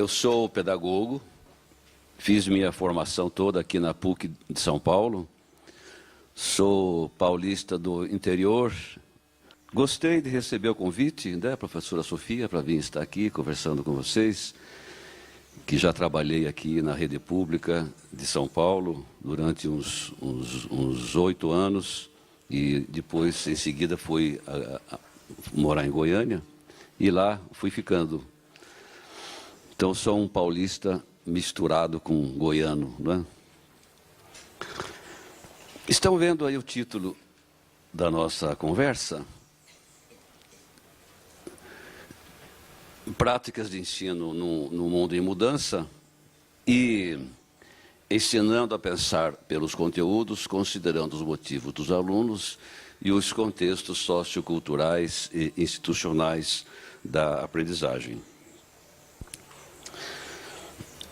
Eu sou pedagogo, fiz minha formação toda aqui na PUC de São Paulo, sou paulista do interior. Gostei de receber o convite, né, professora Sofia, para vir estar aqui conversando com vocês, que já trabalhei aqui na rede pública de São Paulo durante uns 8 anos e depois, em seguida, fui morar em Goiânia e lá fui ficando. Então, sou um paulista misturado com goiano, não é? Estão vendo aí o título da nossa conversa? Práticas de ensino no mundo em mudança e ensinando a pensar pelos conteúdos, considerando os motivos dos alunos e os contextos socioculturais e institucionais da aprendizagem.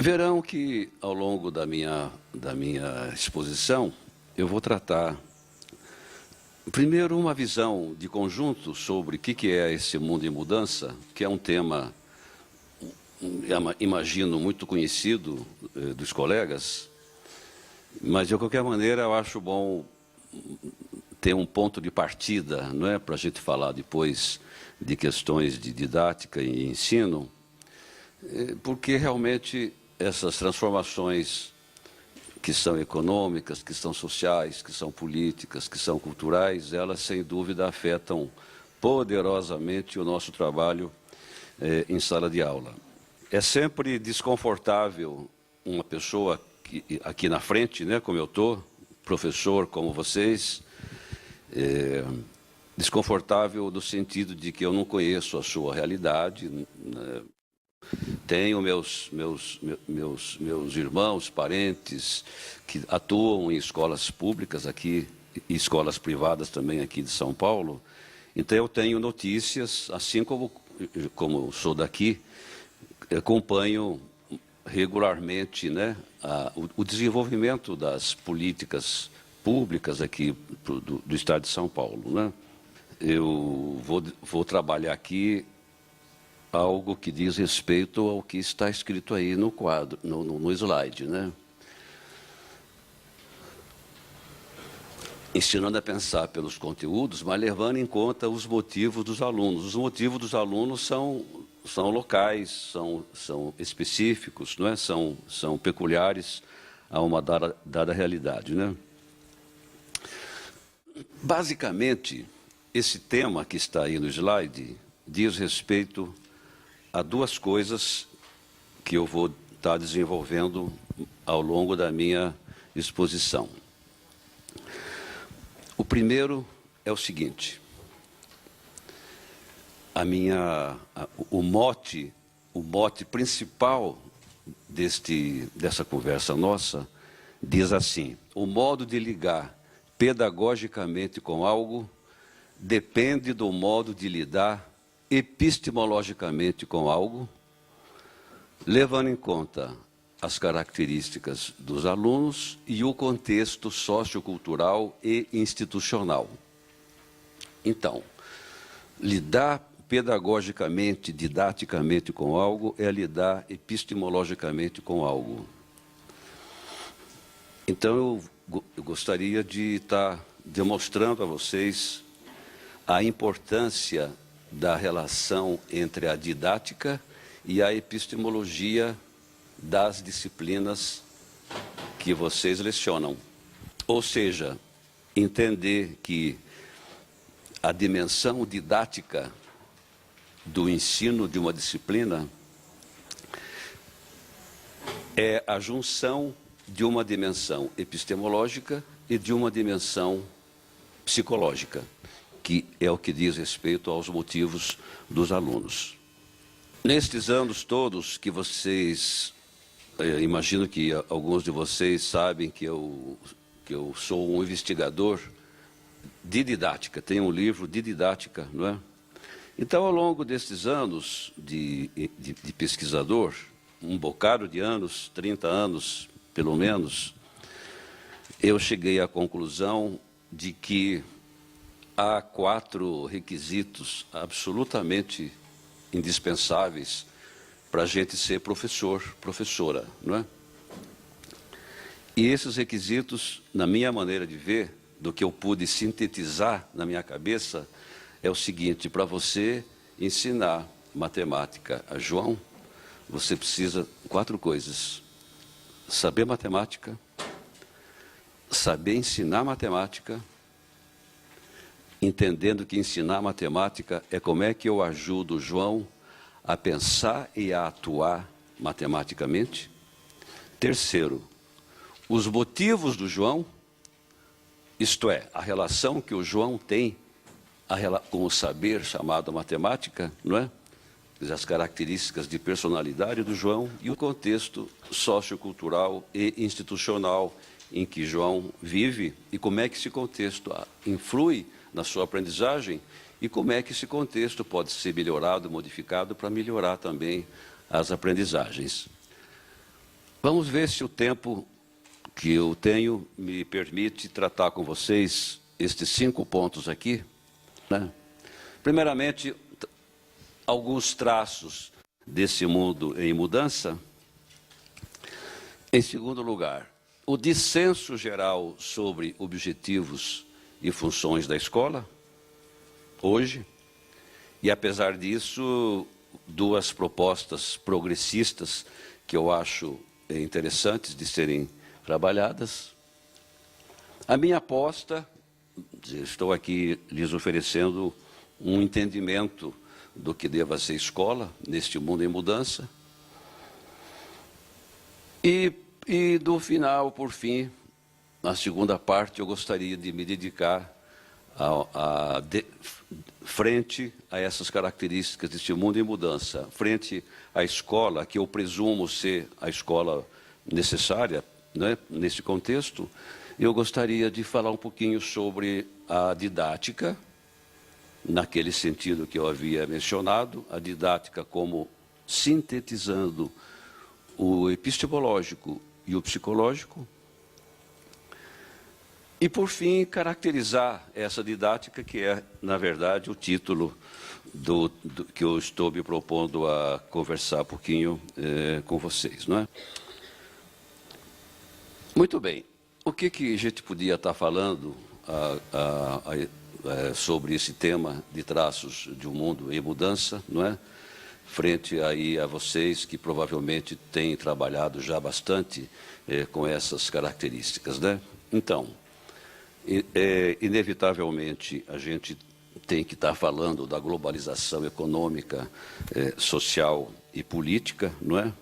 Verão que, ao longo da minha exposição, eu vou tratar, primeiro, uma visão de conjunto sobre o que é esse mundo em mudança, que é um tema, imagino, muito conhecido dos colegas, mas, de qualquer maneira, eu acho bom ter um ponto de partida, não é, para a gente falar depois de questões de didática e ensino, porque realmente essas transformações que são econômicas, que são sociais, que são políticas, que são culturais, elas, sem dúvida, afetam poderosamente o nosso trabalho em sala de aula. É sempre desconfortável uma pessoa aqui na frente, né, como eu estou, professor como vocês, desconfortável no sentido de que eu não conheço a sua realidade, né? Tenho meus irmãos, parentes, que atuam em escolas públicas aqui, e escolas privadas também aqui de São Paulo. Então, eu tenho notícias, assim como sou daqui, acompanho regularmente, né, o desenvolvimento das políticas públicas aqui do Estado de São Paulo, né? Eu vou trabalhar aqui algo que diz respeito ao que está escrito aí no quadro, no slide, né? Ensinando a pensar pelos conteúdos, mas levando em conta os motivos dos alunos. Os motivos dos alunos são locais, são específicos, não é? São peculiares a uma dada realidade, né? Basicamente, esse tema que está aí no slide diz respeito a duas coisas que eu vou estar desenvolvendo ao longo da minha exposição. O primeiro é o seguinte: o mote principal dessa conversa nossa diz assim: o modo de ligar pedagogicamente com algo depende do modo de lidar epistemologicamente com algo, levando em conta as características dos alunos e o contexto sociocultural e institucional. Então, lidar pedagogicamente, didaticamente com algo é lidar epistemologicamente com algo. Então, eu gostaria de estar demonstrando a vocês a importância da relação entre a didática e a epistemologia das disciplinas que vocês lecionam. Ou seja, entender que a dimensão didática do ensino de uma disciplina é a junção de uma dimensão epistemológica e de uma dimensão psicológica, que é o que diz respeito aos motivos dos alunos. Nestes anos todos que vocês, imagino que alguns de vocês sabem que eu sou um investigador de didática, tenho um livro de didática, não é? Então, ao longo destes anos de pesquisador, um bocado de anos, 30 anos pelo menos, eu cheguei à conclusão de que há 4 requisitos absolutamente indispensáveis para a gente ser professor, professora, não é? E esses requisitos, na minha maneira de ver, do que eu pude sintetizar na minha cabeça, é o seguinte: para você ensinar matemática a João, você precisa de 4 coisas: saber matemática, saber ensinar matemática, entendendo que ensinar matemática é como é que eu ajudo o João a pensar e a atuar matematicamente. Terceiro, os motivos do João, isto é, a relação que o João tem com o saber chamado matemática, não é? As características de personalidade do João e o contexto sociocultural e institucional em que João vive e como é que esse contexto influi na sua aprendizagem e como é que esse contexto pode ser melhorado, modificado para melhorar também as aprendizagens. Vamos ver se o tempo que eu tenho me permite tratar com vocês estes 5 pontos aqui, né? Primeiramente, alguns traços desse mundo em mudança. Em segundo lugar, o dissenso geral sobre objetivos e funções da escola, hoje, e apesar disso, 2 propostas progressistas que eu acho interessantes de serem trabalhadas. A minha aposta, estou aqui lhes oferecendo um entendimento do que deva ser escola neste mundo em mudança. E do final, por fim, na segunda parte, eu gostaria de me dedicar frente a essas características deste mundo em mudança, frente à escola, que eu presumo ser a escola necessária, né, nesse contexto. Eu gostaria de falar um pouquinho sobre a didática, naquele sentido que eu havia mencionado, a didática como sintetizando o epistemológico e o psicológico. E, por fim, caracterizar essa didática, que é, na verdade, o título que eu estou me propondo a conversar um pouquinho com vocês, não é? Muito bem. O que a gente podia estar falando sobre esse tema de traços de um mundo em mudança, não é? Frente aí a vocês que provavelmente têm trabalhado já bastante com essas características, né? Então, inevitavelmente a gente tem que estar falando da globalização econômica, social e política, não é?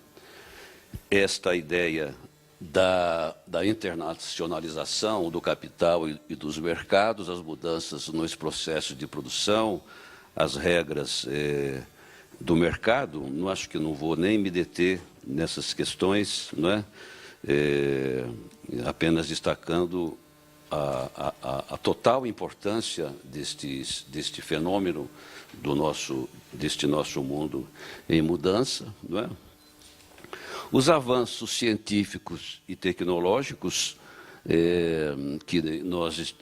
Esta ideia da internacionalização do capital e dos mercados, as mudanças nos processos de produção, as regras do mercado. Não acho que não vou nem me deter nessas questões, não é? Apenas destacando a total importância deste fenômeno deste nosso mundo em mudança, não é? Os avanços científicos e tecnológicos que nós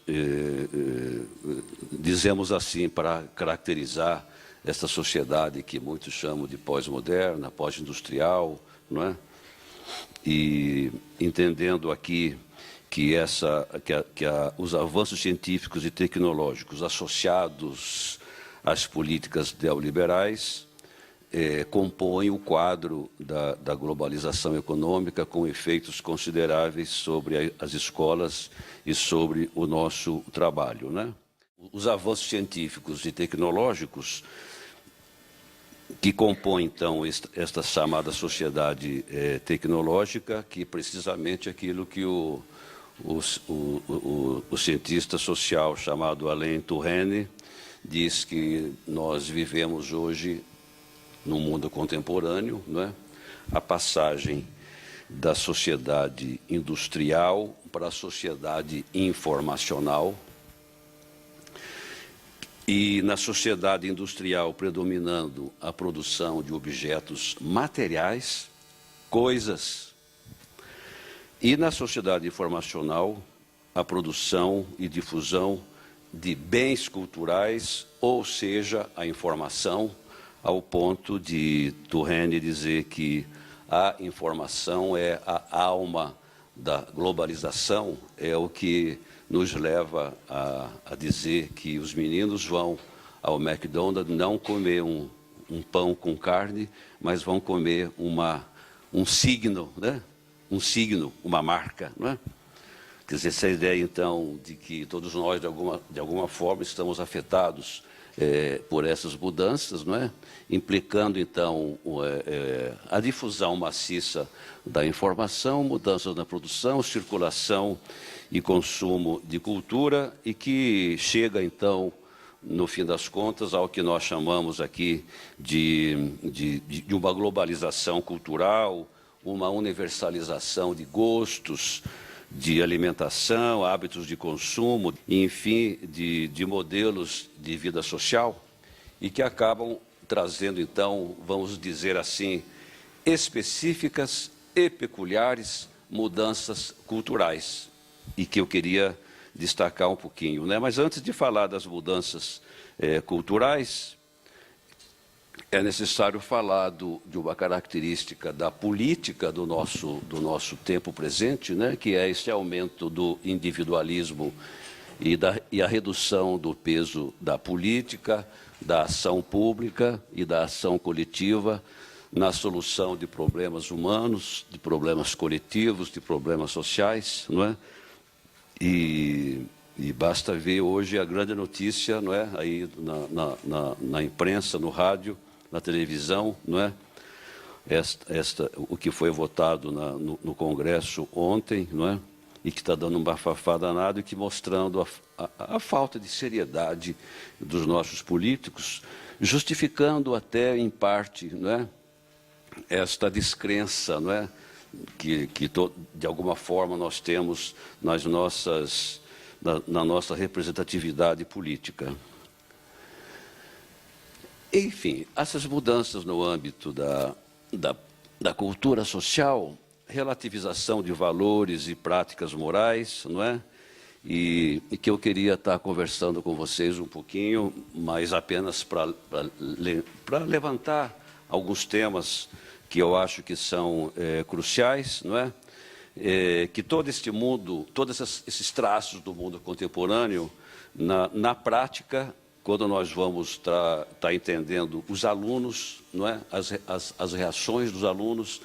dizemos assim para caracterizar essa sociedade que muitos chamam de pós-moderna, pós-industrial, não é? E entendendo aqui que os avanços científicos e tecnológicos associados às políticas neoliberais compõem o quadro da globalização econômica, com efeitos consideráveis sobre as escolas e sobre o nosso trabalho, né? Os avanços científicos e tecnológicos que compõem, então, esta chamada sociedade tecnológica, que precisamente aquilo que o cientista social chamado Alain Touraine diz que nós vivemos hoje no mundo contemporâneo, não é? A passagem da sociedade industrial para a sociedade informacional. E na sociedade industrial predominando a produção de objetos materiais, coisas. E na sociedade informacional, a produção e difusão de bens culturais, ou seja, a informação, ao ponto de Turenne dizer que a informação é a alma da globalização, é o que nos leva a dizer que os meninos vão ao McDonald's não comer um pão com carne, mas vão comer um signo, né? Um signo, uma marca, não é? Quer dizer, essa ideia, então, de que todos nós, de alguma forma, estamos afetados por essas mudanças, não é? Implicando, então, a difusão maciça da informação, mudanças na produção, circulação e consumo de cultura, e que chega, então, no fim das contas, ao que nós chamamos aqui de uma globalização cultural, uma universalização de gostos, de alimentação, hábitos de consumo, enfim, de modelos de vida social, e que acabam trazendo, então, vamos dizer assim, específicas e peculiares mudanças culturais, e que eu queria destacar um pouquinho, né? Mas antes de falar das mudanças culturais, é necessário falar de uma característica da política do nosso tempo presente, né? Que é esse aumento do individualismo e a redução do peso da política, da ação pública e da ação coletiva na solução de problemas humanos, de problemas coletivos, de problemas sociais, não é? E basta ver hoje a grande notícia, não é? Aí na imprensa, no rádio, na televisão, não é? O que foi votado no Congresso ontem, não é? E que está dando um bafafá danado e que mostrando a falta de seriedade dos nossos políticos, justificando até em parte, não é? Esta descrença, não é? Que de alguma forma nós temos na nossa representatividade política. Enfim, essas mudanças no âmbito da cultura social, relativização de valores e práticas morais, não é? E que eu queria estar conversando com vocês um pouquinho, mas apenas para levantar alguns temas que eu acho que são cruciais, não é? Que todo este mundo, todos esses traços do mundo contemporâneo, na prática, quando nós vamos estar entendendo os alunos, não é? As reações dos alunos,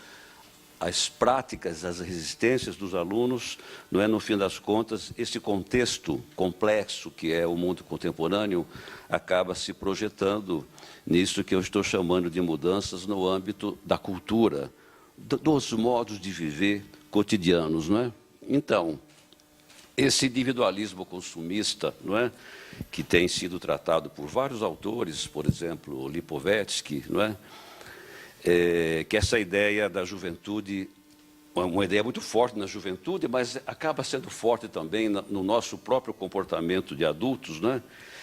as práticas, as resistências dos alunos, não é? No fim das contas, esse contexto complexo que é o mundo contemporâneo acaba se projetando nisso que eu estou chamando de mudanças no âmbito da cultura, dos modos de viver cotidianos, não é? Então, esse individualismo consumista, não é? Que tem sido tratado por vários autores, por exemplo, Lipovetsky, não é? Que essa ideia da juventude, uma ideia muito forte na juventude, mas acaba sendo forte também no nosso próprio comportamento de adultos, não é?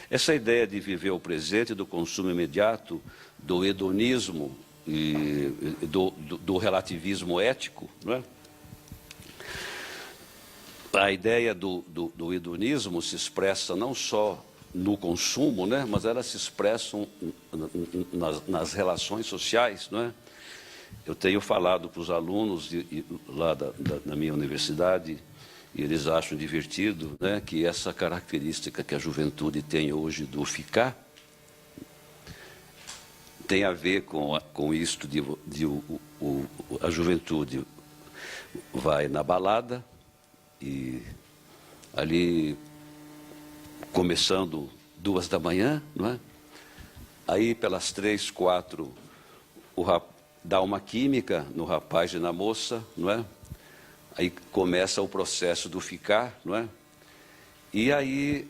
Essa ideia de viver o presente, do consumo imediato, do hedonismo e do relativismo ético, não é? A ideia do hedonismo se expressa não só no consumo, né, mas elas se expressam nas relações sociais, não é? Eu tenho falado para os alunos lá da minha universidade, e eles acham divertido, né, que essa característica que a juventude tem hoje do ficar tem a ver com isto a juventude vai na balada e ali começando 2 da manhã, não é? Aí pelas 3, 4 dá uma química no rapaz e na moça, não é? Aí começa o processo do ficar, não é? E aí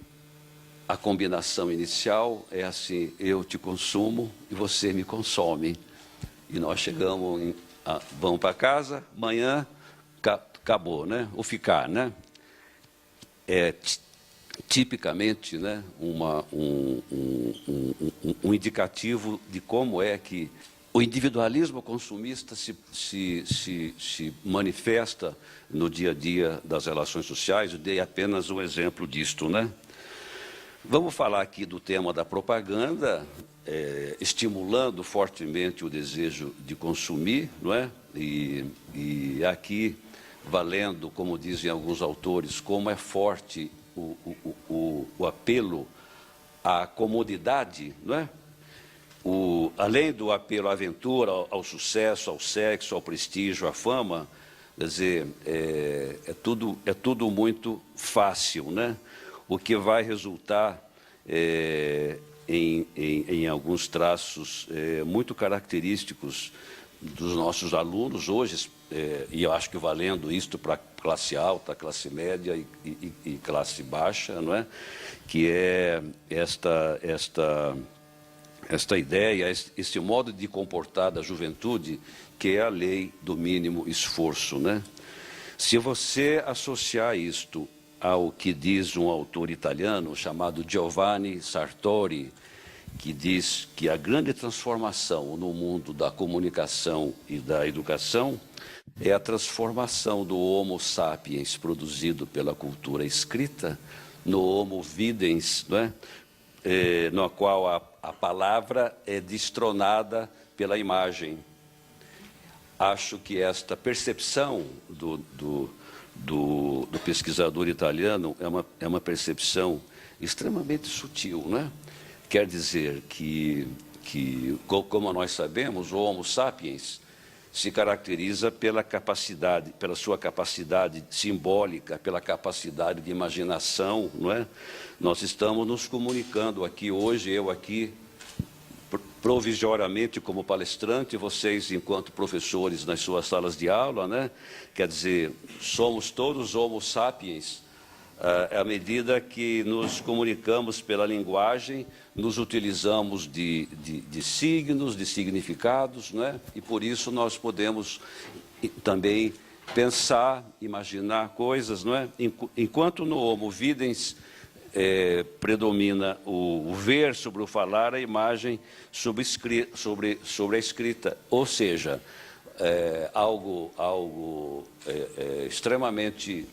a combinação inicial é assim: eu te consumo e você me consome. E nós chegamos, vamos para casa, amanhã acabou, né? O ficar, né? É tipicamente, né, um indicativo de como é que o individualismo consumista se manifesta no dia a dia das relações sociais. Eu dei apenas um exemplo disto, né? Vamos falar aqui do tema da propaganda, estimulando fortemente o desejo de consumir, não é? E aqui, valendo, como dizem alguns autores, como é forte o apelo à comodidade, não é? Além do apelo à aventura, ao sucesso, ao sexo, ao prestígio, à fama, quer dizer, é tudo muito fácil, né? O que vai resultar em alguns traços muito característicos dos nossos alunos hoje, e eu acho que valendo isto para classe alta, classe média e classe baixa, não é? Que é esta ideia, esse modo de comportar da juventude, que é a lei do mínimo esforço, né? Se você associar isto ao que diz um autor italiano chamado Giovanni Sartori, que diz que a grande transformação no mundo da comunicação e da educação é a transformação do Homo sapiens produzido pela cultura escrita no Homo videns, não é? No qual a palavra é destronada pela imagem. Acho que esta percepção do pesquisador italiano é uma percepção extremamente sutil, né? Quer dizer que, como nós sabemos, o Homo sapiens se caracteriza pela sua capacidade simbólica, pela capacidade de imaginação, não é? Nós estamos nos comunicando aqui hoje, eu aqui, provisoriamente como palestrante, vocês enquanto professores nas suas salas de aula, né? Quer dizer, somos todos Homo sapiens, à medida que nos comunicamos pela linguagem, nos utilizamos de signos, de significados, não é? E por isso nós podemos também pensar, imaginar coisas, não é? Enquanto no Homo videns predomina o ver sobre o falar, a imagem sobre a escrita, ou seja, algo extremamente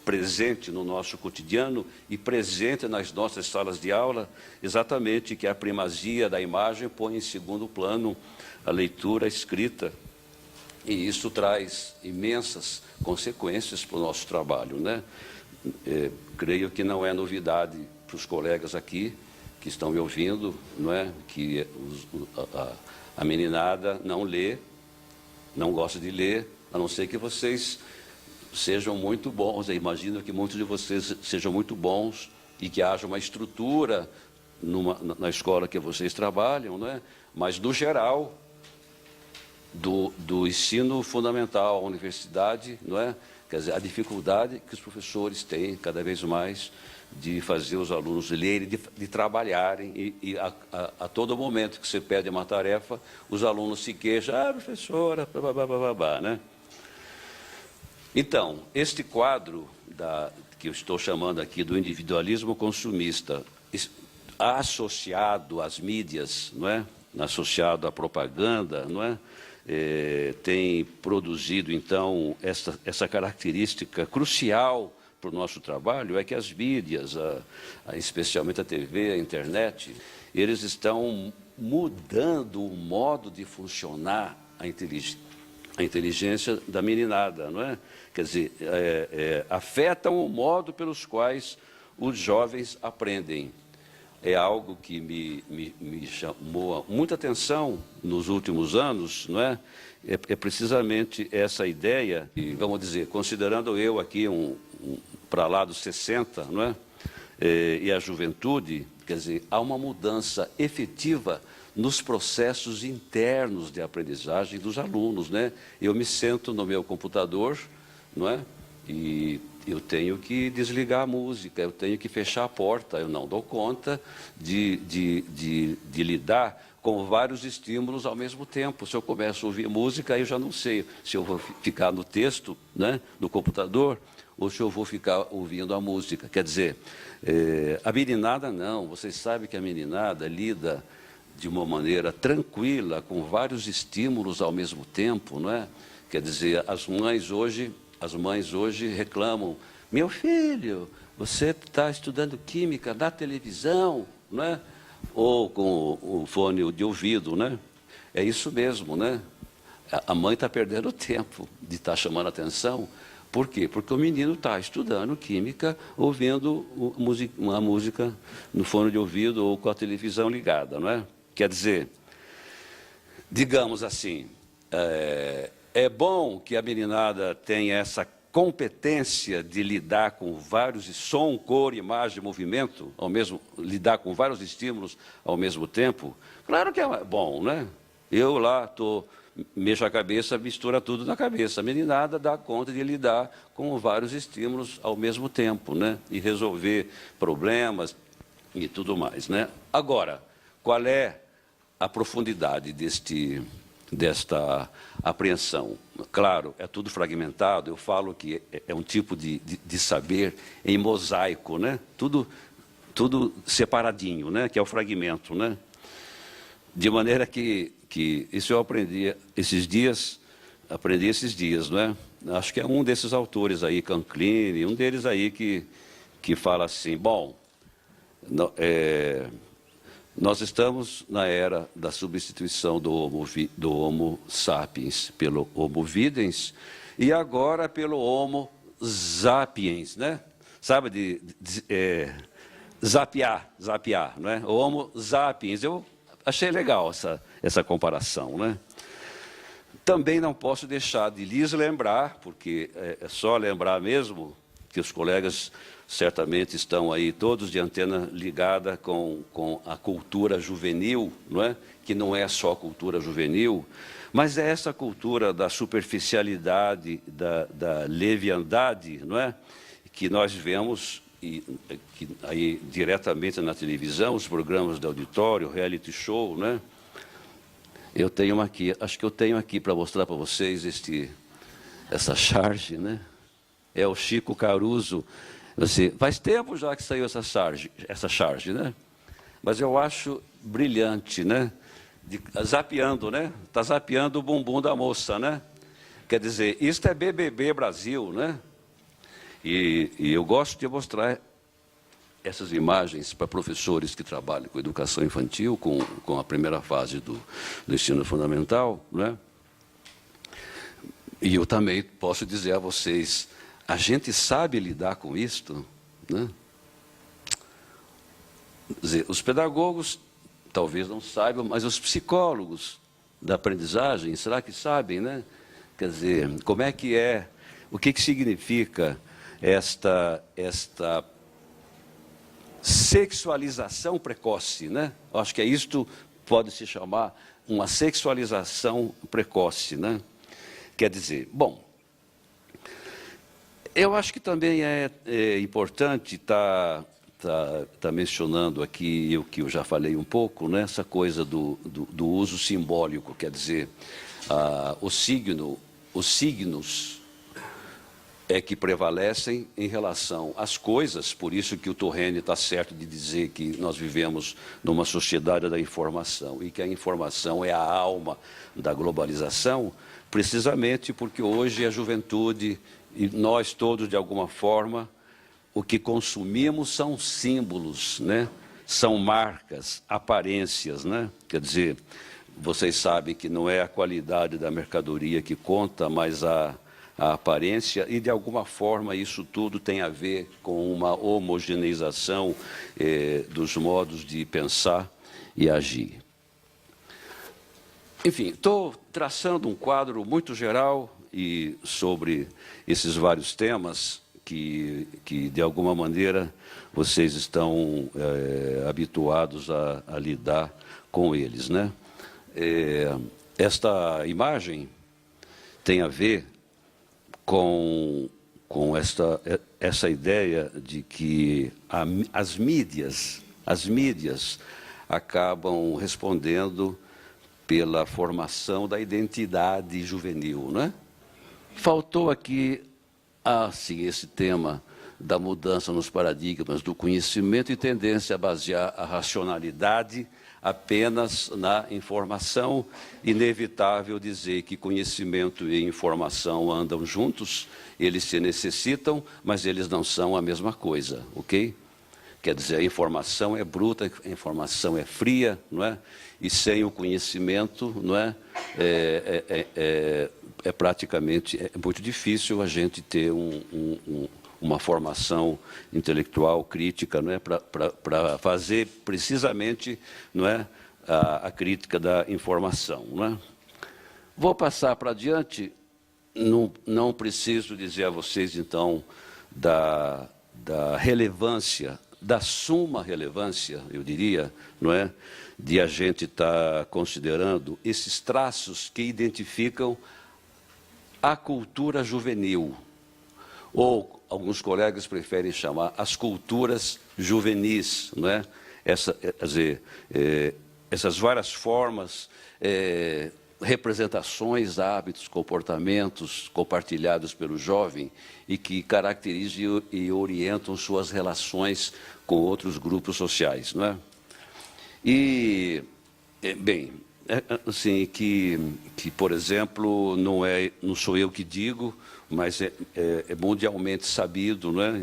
presente no nosso cotidiano e presente nas nossas salas de aula, exatamente que a primazia da imagem põe em segundo plano a leitura escrita. E isso traz imensas consequências para o nosso trabalho, né? Creio que não é novidade para os colegas aqui que estão me ouvindo, não é? Que a meninada não lê, não gosta de ler, a não ser que vocês sejam muito bons. Eu imagino que muitos de vocês sejam muito bons e que haja uma estrutura na escola que vocês trabalham, não é? Mas, no geral, do ensino fundamental à universidade, não é? Quer dizer, a dificuldade que os professores têm cada vez mais de fazer os alunos lerem, de trabalharem, e a todo momento que você pede uma tarefa, os alunos se queixam, professora, babá, né? Então, este quadro que eu estou chamando aqui do individualismo consumista, associado às mídias, não é? Associado à propaganda, não é? Tem produzido, então, essa característica crucial para o nosso trabalho, é que as mídias, especialmente a TV, a internet, eles estão mudando o modo de funcionar a inteligência da meninada, não é? Quer dizer, afetam o modo pelos quais os jovens aprendem. É algo que me chamou muita atenção nos últimos anos, não é? É precisamente essa ideia, e, vamos dizer, considerando eu aqui para lá dos 60, não é? E a juventude, quer dizer, há uma mudança efetiva nos processos internos de aprendizagem dos alunos, né? Eu me sento no meu computador, não é? E eu tenho que desligar a música, eu tenho que fechar a porta, eu não dou conta de lidar com vários estímulos ao mesmo tempo. Se eu começo a ouvir música, eu já não sei se eu vou ficar no texto, né, no computador, ou se eu vou ficar ouvindo a música. Quer dizer, a meninada não, vocês sabem que a meninada lida de uma maneira tranquila, com vários estímulos ao mesmo tempo, não é? Quer dizer, as mães hoje reclamam, meu filho, você está estudando química na televisão, né? Ou com o fone de ouvido, né? É isso mesmo, né? A mãe está perdendo tempo de estar chamando a atenção. Por quê? Porque o menino está estudando química, ouvindo uma música no fone de ouvido ou com a televisão ligada, não é? Quer dizer, digamos assim, é bom que a meninada tenha essa competência de lidar com vários som, cor, imagem, movimento, lidar com vários estímulos ao mesmo tempo. Claro que é bom, né? Eu lá mexo a cabeça, mistura tudo na cabeça. A meninada dá conta de lidar com vários estímulos ao mesmo tempo, né? E resolver problemas e tudo mais, né? Agora, qual é a profundidade desta apreensão? Claro, é tudo fragmentado. Eu falo que é um tipo de saber em mosaico, né? Tudo separadinho, né? Que é o fragmento, né? De maneira que isso eu aprendi esses dias, não é? Acho que é um desses autores aí, Canclini, um deles aí que fala assim, bom, nós estamos na era da substituição do Homo sapiens pelo Homo videns e agora pelo Homo sapiens, né? Sabe zapear, não é? O Homo sapiens. Eu achei legal essa comparação, né? Também não posso deixar de lhes lembrar, porque é só lembrar mesmo, que os colegas certamente estão aí todos de antena ligada com a cultura juvenil, não é? Que não é só cultura juvenil, mas é essa cultura da superficialidade, da leviandade, não é? Que nós vemos aí diretamente na televisão, os programas de auditório, reality show, né? Eu tenho aqui, acho que eu tenho aqui para mostrar para vocês essa charge, né? É o Chico Caruso. Faz tempo já que saiu essa charge, né? Mas eu acho brilhante, né? Zapeando, né? Está zapeando o bumbum da moça, né? Quer dizer, isto é BBB Brasil, né? E eu gosto de mostrar essas imagens para professores que trabalham com educação infantil, com a primeira fase do ensino fundamental, né? E eu também posso dizer a vocês, a gente sabe lidar com isto, né? Quer dizer, os pedagogos talvez não saibam, mas os psicólogos da aprendizagem, será que sabem, né? Quer dizer, como é que é, o que significa esta sexualização precoce, né? Acho que isto pode se chamar uma sexualização precoce, né? Quer dizer, bom, eu acho que também é importante estar mencionando aqui o que eu já falei um pouco, né? Essa coisa do uso simbólico, quer dizer, os signos é que prevalecem em relação às coisas, por isso que o Torrene está certo de dizer que nós vivemos numa sociedade da informação e que a informação é a alma da globalização, precisamente porque hoje a juventude e nós todos, de alguma forma, o que consumimos são símbolos, né? São marcas, aparências, né? Quer dizer, vocês sabem que não é a qualidade da mercadoria que conta, mas a aparência, e de alguma forma isso tudo tem a ver com uma homogeneização dos modos de pensar e agir. Enfim, estou traçando um quadro muito geral e sobre esses vários temas que de alguma maneira vocês estão habituados a lidar com eles, né? Esta imagem tem a ver com essa ideia de que as mídias acabam respondendo pela formação da identidade juvenil, né? Faltou aqui, sim, esse tema da mudança nos paradigmas do conhecimento e tendência a basear a racionalidade, apenas na informação. Inevitável dizer que conhecimento e informação andam juntos, eles se necessitam, mas eles não são a mesma coisa, ok? Quer dizer, a informação é bruta, a informação é fria, não é? E sem o conhecimento, não é? Praticamente muito difícil a gente ter uma formação intelectual crítica, não é? Para fazer precisamente, não é? A crítica da informação, não é? Vou passar para adiante. Não preciso dizer a vocês, então, da relevância, da suma relevância, eu diria, não é, de a gente estar considerando esses traços que identificam a cultura juvenil, ou alguns colegas preferem chamar as culturas juvenis, não é? Essas várias formas, representações, hábitos, comportamentos compartilhados pelo jovem e que caracterizam e orientam suas relações com outros grupos sociais, não é? E, bem, assim, que, por exemplo, não sou eu que digo, mas é mundialmente sabido, não é?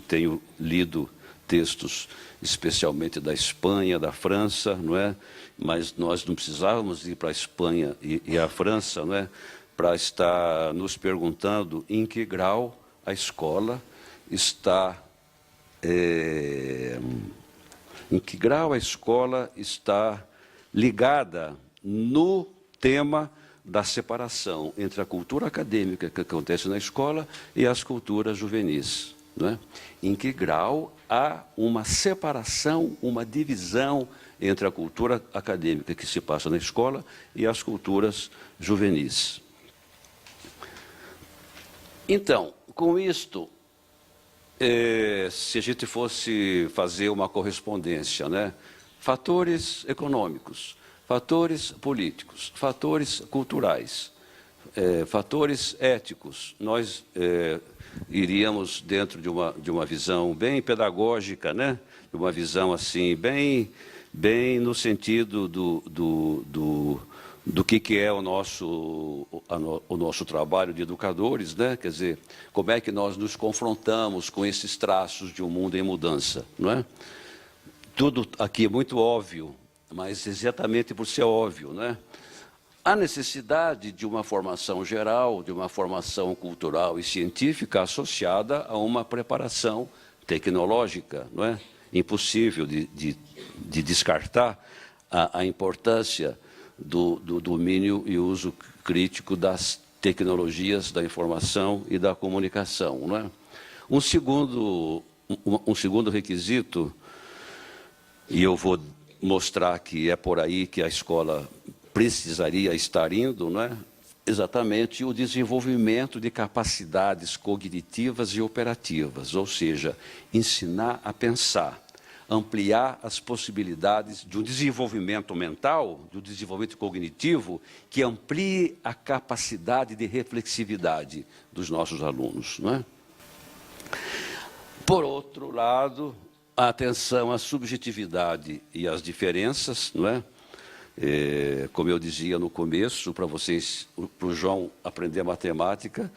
Tenho lido textos, especialmente da Espanha, da França, não é? Mas nós não precisávamos ir para a Espanha e a França, não é? Para estar nos perguntando em que grau a escola está, ligada no tema da separação entre a cultura acadêmica que acontece na escola e as culturas juvenis, não é? Em que grau há uma separação, uma divisão entre a cultura acadêmica que se passa na escola e as culturas juvenis. Então, com isto, se a gente fosse fazer uma correspondência, né? Fatores econômicos, fatores políticos, fatores culturais, fatores éticos, nós iríamos dentro de uma visão bem pedagógica, né? De uma visão assim, bem no sentido do que é o nosso trabalho de educadores, né? Quer dizer, como é que nós nos confrontamos com esses traços de um mundo em mudança, não é? Tudo aqui é muito óbvio, mas exatamente por ser óbvio, né? A necessidade de uma formação geral, de uma formação cultural e científica associada a uma preparação tecnológica, não é? Impossível de descartar a importância do domínio e uso crítico das tecnologias da informação e da comunicação, não é? Um segundo requisito, e eu vou mostrar que é por aí que a escola precisaria estar indo, não é? Exatamente o desenvolvimento de capacidades cognitivas e operativas, ou seja, ensinar a pensar, ampliar as possibilidades de um desenvolvimento mental, de um desenvolvimento cognitivo, que amplie a capacidade de reflexividade dos nossos alunos, não é? Por outro lado, a atenção à subjetividade e às diferenças, não é? Como eu dizia no começo, para o João aprender matemática,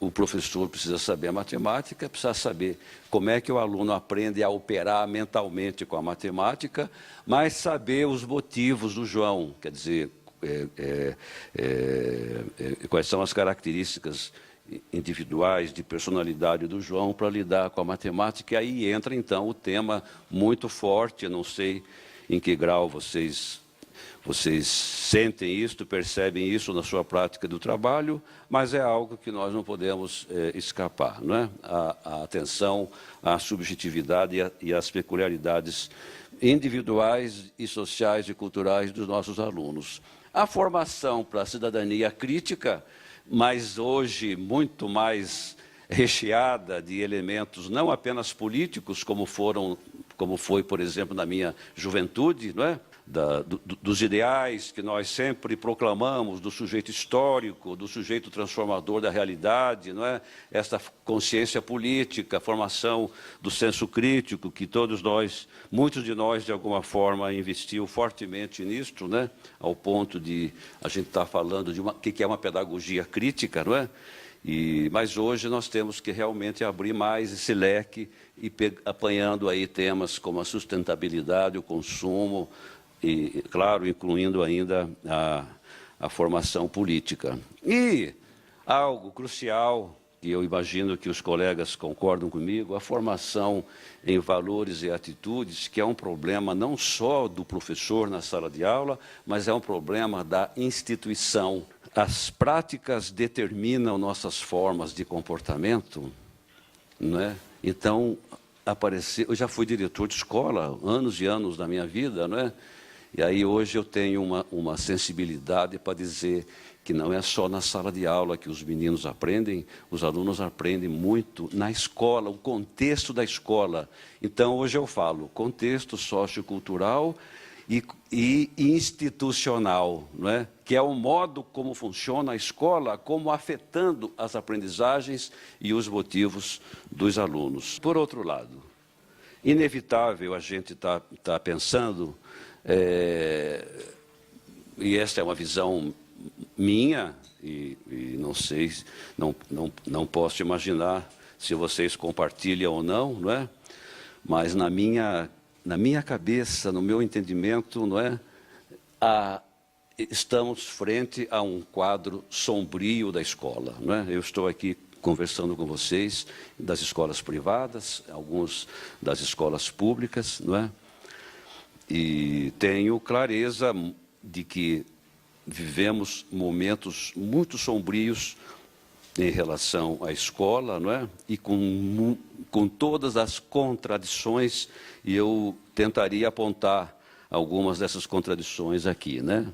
o professor precisa saber a matemática, precisa saber como é que o aluno aprende a operar mentalmente com a matemática, mas saber os motivos do João, quer dizer, quais são as características individuais de personalidade do João para lidar com a matemática. E aí entra, então, o tema muito forte, eu não sei em que grau vocês sentem isso, percebem isso na sua prática do trabalho, mas é algo que nós não podemos escapar, não é? A atenção à subjetividade e às peculiaridades individuais e sociais e culturais dos nossos alunos. A formação para a cidadania crítica, mas hoje muito mais recheada de elementos não apenas políticos, como foi, por exemplo, na minha juventude, não é? dos ideais que nós sempre proclamamos, do sujeito histórico, do sujeito transformador da realidade, não é? Esta consciência política, a formação do senso crítico, que todos nós, muitos de nós, de alguma forma, investiu fortemente nisto, né? Ao ponto de a gente estar falando de o que é uma pedagogia crítica, não é? Mas hoje nós temos que realmente abrir mais esse leque e apanhando aí temas como a sustentabilidade, o consumo, e, claro, incluindo ainda a formação política. E algo crucial, que eu imagino que os colegas concordam comigo, a formação em valores e atitudes, que é um problema não só do professor na sala de aula, mas é um problema da instituição. As práticas determinam nossas formas de comportamento, não é? Então, eu já fui diretor de escola, anos e anos da minha vida, não é? E aí hoje eu tenho uma sensibilidade para dizer que não é só na sala de aula que os meninos aprendem, os alunos aprendem muito na escola, o contexto da escola. Então, hoje eu falo contexto sociocultural e institucional, não é? Que é o modo como funciona a escola, como afetando as aprendizagens e os motivos dos alunos. Por outro lado, inevitável a gente tá pensando, e esta é uma visão minha, e não sei, não posso imaginar se vocês compartilham ou não, não é? Mas na minha cabeça, no meu entendimento, não é? Estamos frente a um quadro sombrio da escola, não é? Eu estou aqui conversando com vocês das escolas privadas, alguns das escolas públicas, não é? E tenho clareza de que vivemos momentos muito sombrios em relação à escola, não é? E com todas as contradições, e eu tentaria apontar algumas dessas contradições aqui, né?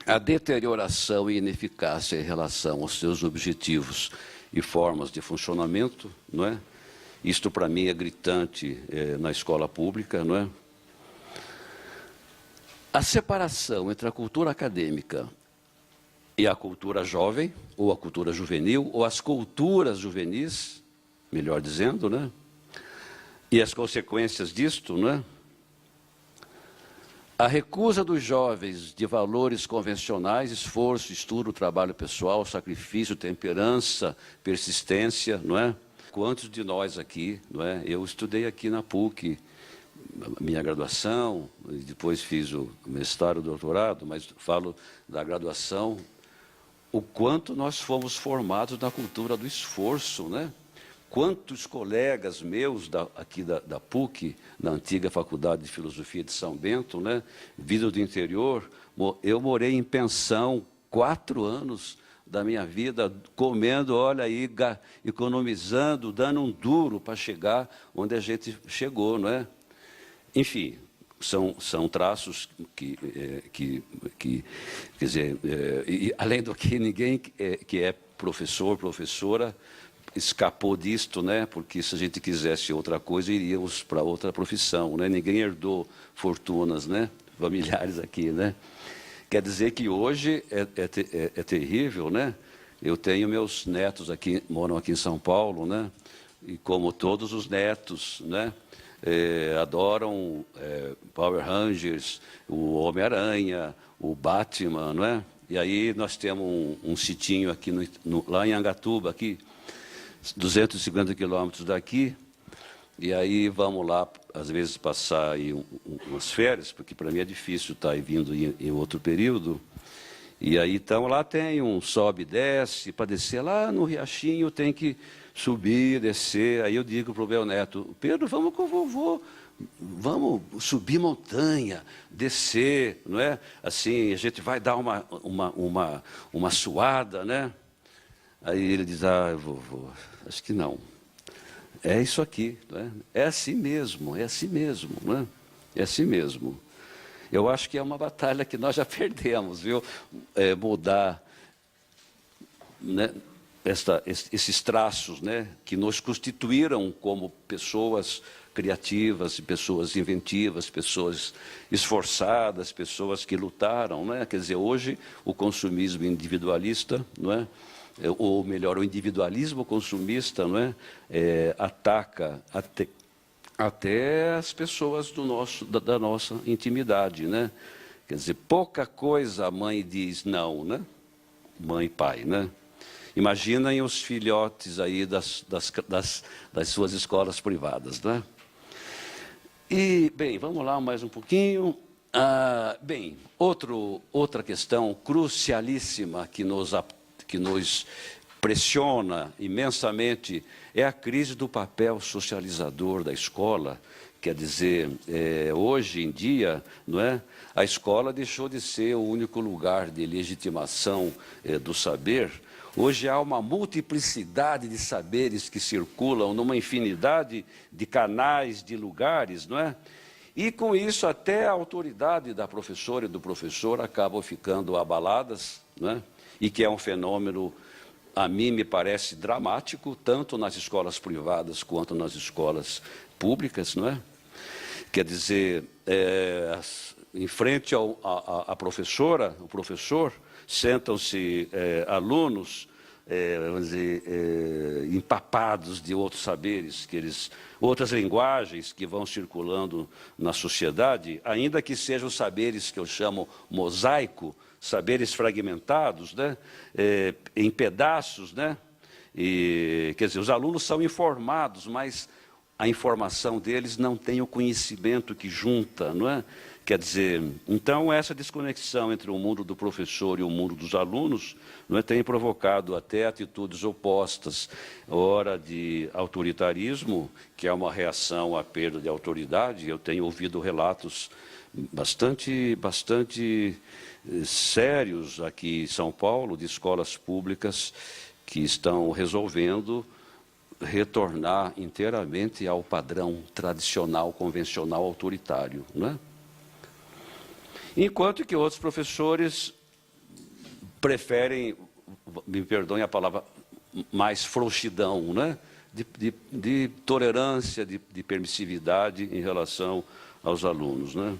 A deterioração e ineficácia em relação aos seus objetivos e formas de funcionamento, não é? Isto, para mim, é gritante na escola pública, não é? A separação entre a cultura acadêmica e a cultura jovem, ou a cultura juvenil, ou as culturas juvenis, melhor dizendo, né? E as consequências disto, né? A recusa dos jovens de valores convencionais, esforço, estudo, trabalho pessoal, sacrifício, temperança, persistência, não é? Quantos de nós aqui, não é? Eu estudei aqui na PUC, minha graduação, depois fiz o mestrado, o doutorado, mas falo da graduação, o quanto nós fomos formados na cultura do esforço, né? Quantos colegas meus aqui da PUC, na antiga Faculdade de Filosofia de São Bento, né, vindo do interior, eu morei em pensão 4 anos da minha vida, comendo, olha aí, economizando, dando um duro para chegar onde a gente chegou, não é? Enfim, são traços quer dizer, e além do que ninguém que é professor, professora, escapou disto, né? Porque se a gente quisesse outra coisa, iríamos para outra profissão, né? Ninguém herdou fortunas, né? Familiares aqui, né? Quer dizer que hoje é terrível, né? Eu tenho meus netos aqui, moram aqui em São Paulo, né? E como todos os netos, né? Adoram Power Rangers, o Homem-Aranha, o Batman, não é? E aí nós temos um sitinho aqui lá em Angatuba, aqui, 250 quilômetros daqui, e aí vamos lá, às vezes, passar aí umas férias, porque para mim é difícil estar aí vindo em outro período. E aí, então, lá tem um sobe e desce, para descer lá no Riachinho tem que subir, descer. Aí eu digo para o meu neto, Pedro, vamos com o vovô, vamos subir montanha, descer, não é? Assim, a gente vai dar uma suada, né? Aí ele diz, vovô, acho que não. É isso aqui, não é? É assim mesmo, não é? É assim mesmo. Eu acho que é uma batalha que nós já perdemos, viu? Mudar, né, esses traços, né, que nos constituíram como pessoas criativas, pessoas inventivas, pessoas esforçadas, pessoas que lutaram, não é? Quer dizer, hoje o consumismo individualista, não é? Ou melhor, o individualismo consumista, não é? Ataca até as pessoas da nossa intimidade, né? Quer dizer, pouca coisa a mãe diz não, né? Mãe e pai, né? Imaginem os filhotes aí das suas escolas privadas, né? E, bem, vamos lá mais um pouquinho. Bem, outra questão crucialíssima que nos pressiona imensamente é a crise do papel socializador da escola. Quer dizer, hoje em dia, não é, a escola deixou de ser o único lugar de legitimação do saber. Hoje há uma multiplicidade de saberes que circulam numa infinidade de canais, de lugares, não é? E, com isso, até a autoridade da professora e do professor acabam ficando abaladas, não é? E que é um fenômeno, a mim me parece dramático, tanto nas escolas privadas quanto nas escolas públicas, não é? Quer dizer, em frente à professora, o professor, sentam-se alunos, vamos dizer, empapados de outros saberes, outras linguagens que vão circulando na sociedade, ainda que sejam saberes que eu chamo mosaico, saberes fragmentados, né, em pedaços, né? E, quer dizer, os alunos são informados, mas a informação deles não tem o conhecimento que junta, não é? Quer dizer, então essa desconexão entre o mundo do professor e o mundo dos alunos, não é, tem provocado até atitudes opostas, ora de autoritarismo, que é uma reação à perda de autoridade. Eu tenho ouvido relatos bastante sérios aqui em São Paulo, de escolas públicas que estão resolvendo retornar inteiramente ao padrão tradicional, convencional, autoritário, não é? Enquanto que outros professores preferem, me perdoem a palavra, mais frouxidão, né? de tolerância, de permissividade em relação aos alunos, né?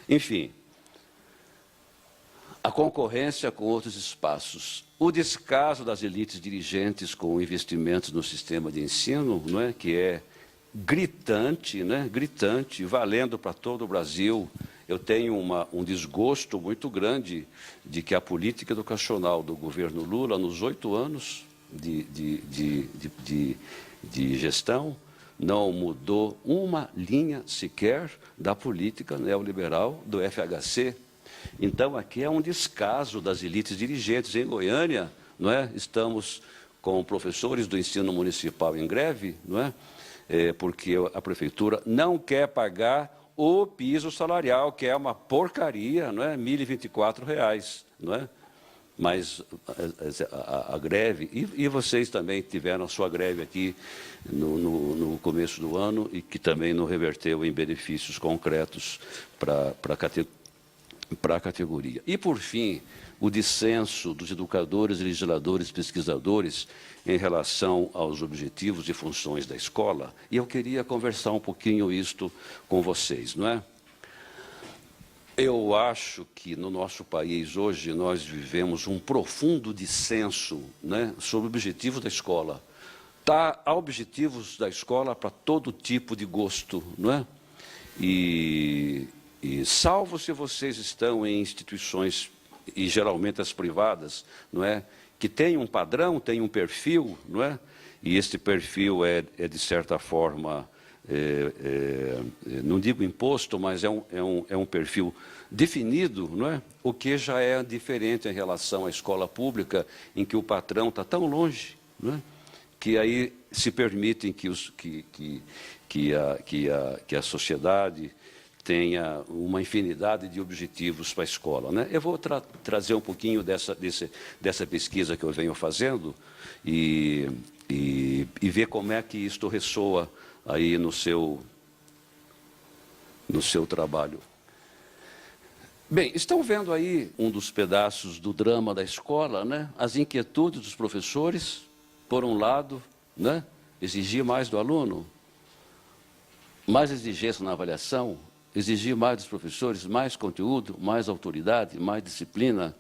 Enfim, a concorrência com outros espaços, o descaso das elites dirigentes com investimentos no sistema de ensino, não é? Que é gritante, né? Gritante, valendo para todo o Brasil. Eu tenho um desgosto muito grande de que a política educacional do governo Lula, nos 8 anos de gestão, não mudou uma linha sequer da política neoliberal do FHC. Então, aqui é um descaso das elites dirigentes. Em Goiânia, não é? Estamos com professores do ensino municipal em greve, não é? Porque a prefeitura não quer pagar o piso salarial, que é uma porcaria, não é? R$ 1.024, não é? Mas a greve, e vocês também tiveram a sua greve aqui no começo do ano, e que também não reverteu em benefícios concretos para a categoria. E, por fim, o dissenso dos educadores, legisladores, pesquisadores em relação aos objetivos e funções da escola. E eu queria conversar um pouquinho isto com vocês, não é? Eu acho que no nosso país hoje nós vivemos um profundo dissenso, né, sobre o objetivo da escola. Há objetivos da escola para todo tipo de gosto, não é? E salvo se vocês estão em instituições, e geralmente as privadas, não é, que tem um padrão, tem um perfil, não é? E este perfil é de certa forma, não digo imposto, mas é um perfil definido, não é? O que já é diferente em relação à escola pública, em que o patrão está tão longe, não é? Que aí se permitem que a sociedade tenha uma infinidade de objetivos para a escola, né? Eu vou trazer um pouquinho dessa pesquisa que eu venho fazendo e ver como é que isto ressoa aí no seu trabalho. Bem, estão vendo aí um dos pedaços do drama da escola, né? As inquietudes dos professores, por um lado, né? Exigir mais do aluno. mais exigência na avaliação, exigir mais dos professores, mais conteúdo, mais autoridade, mais disciplina,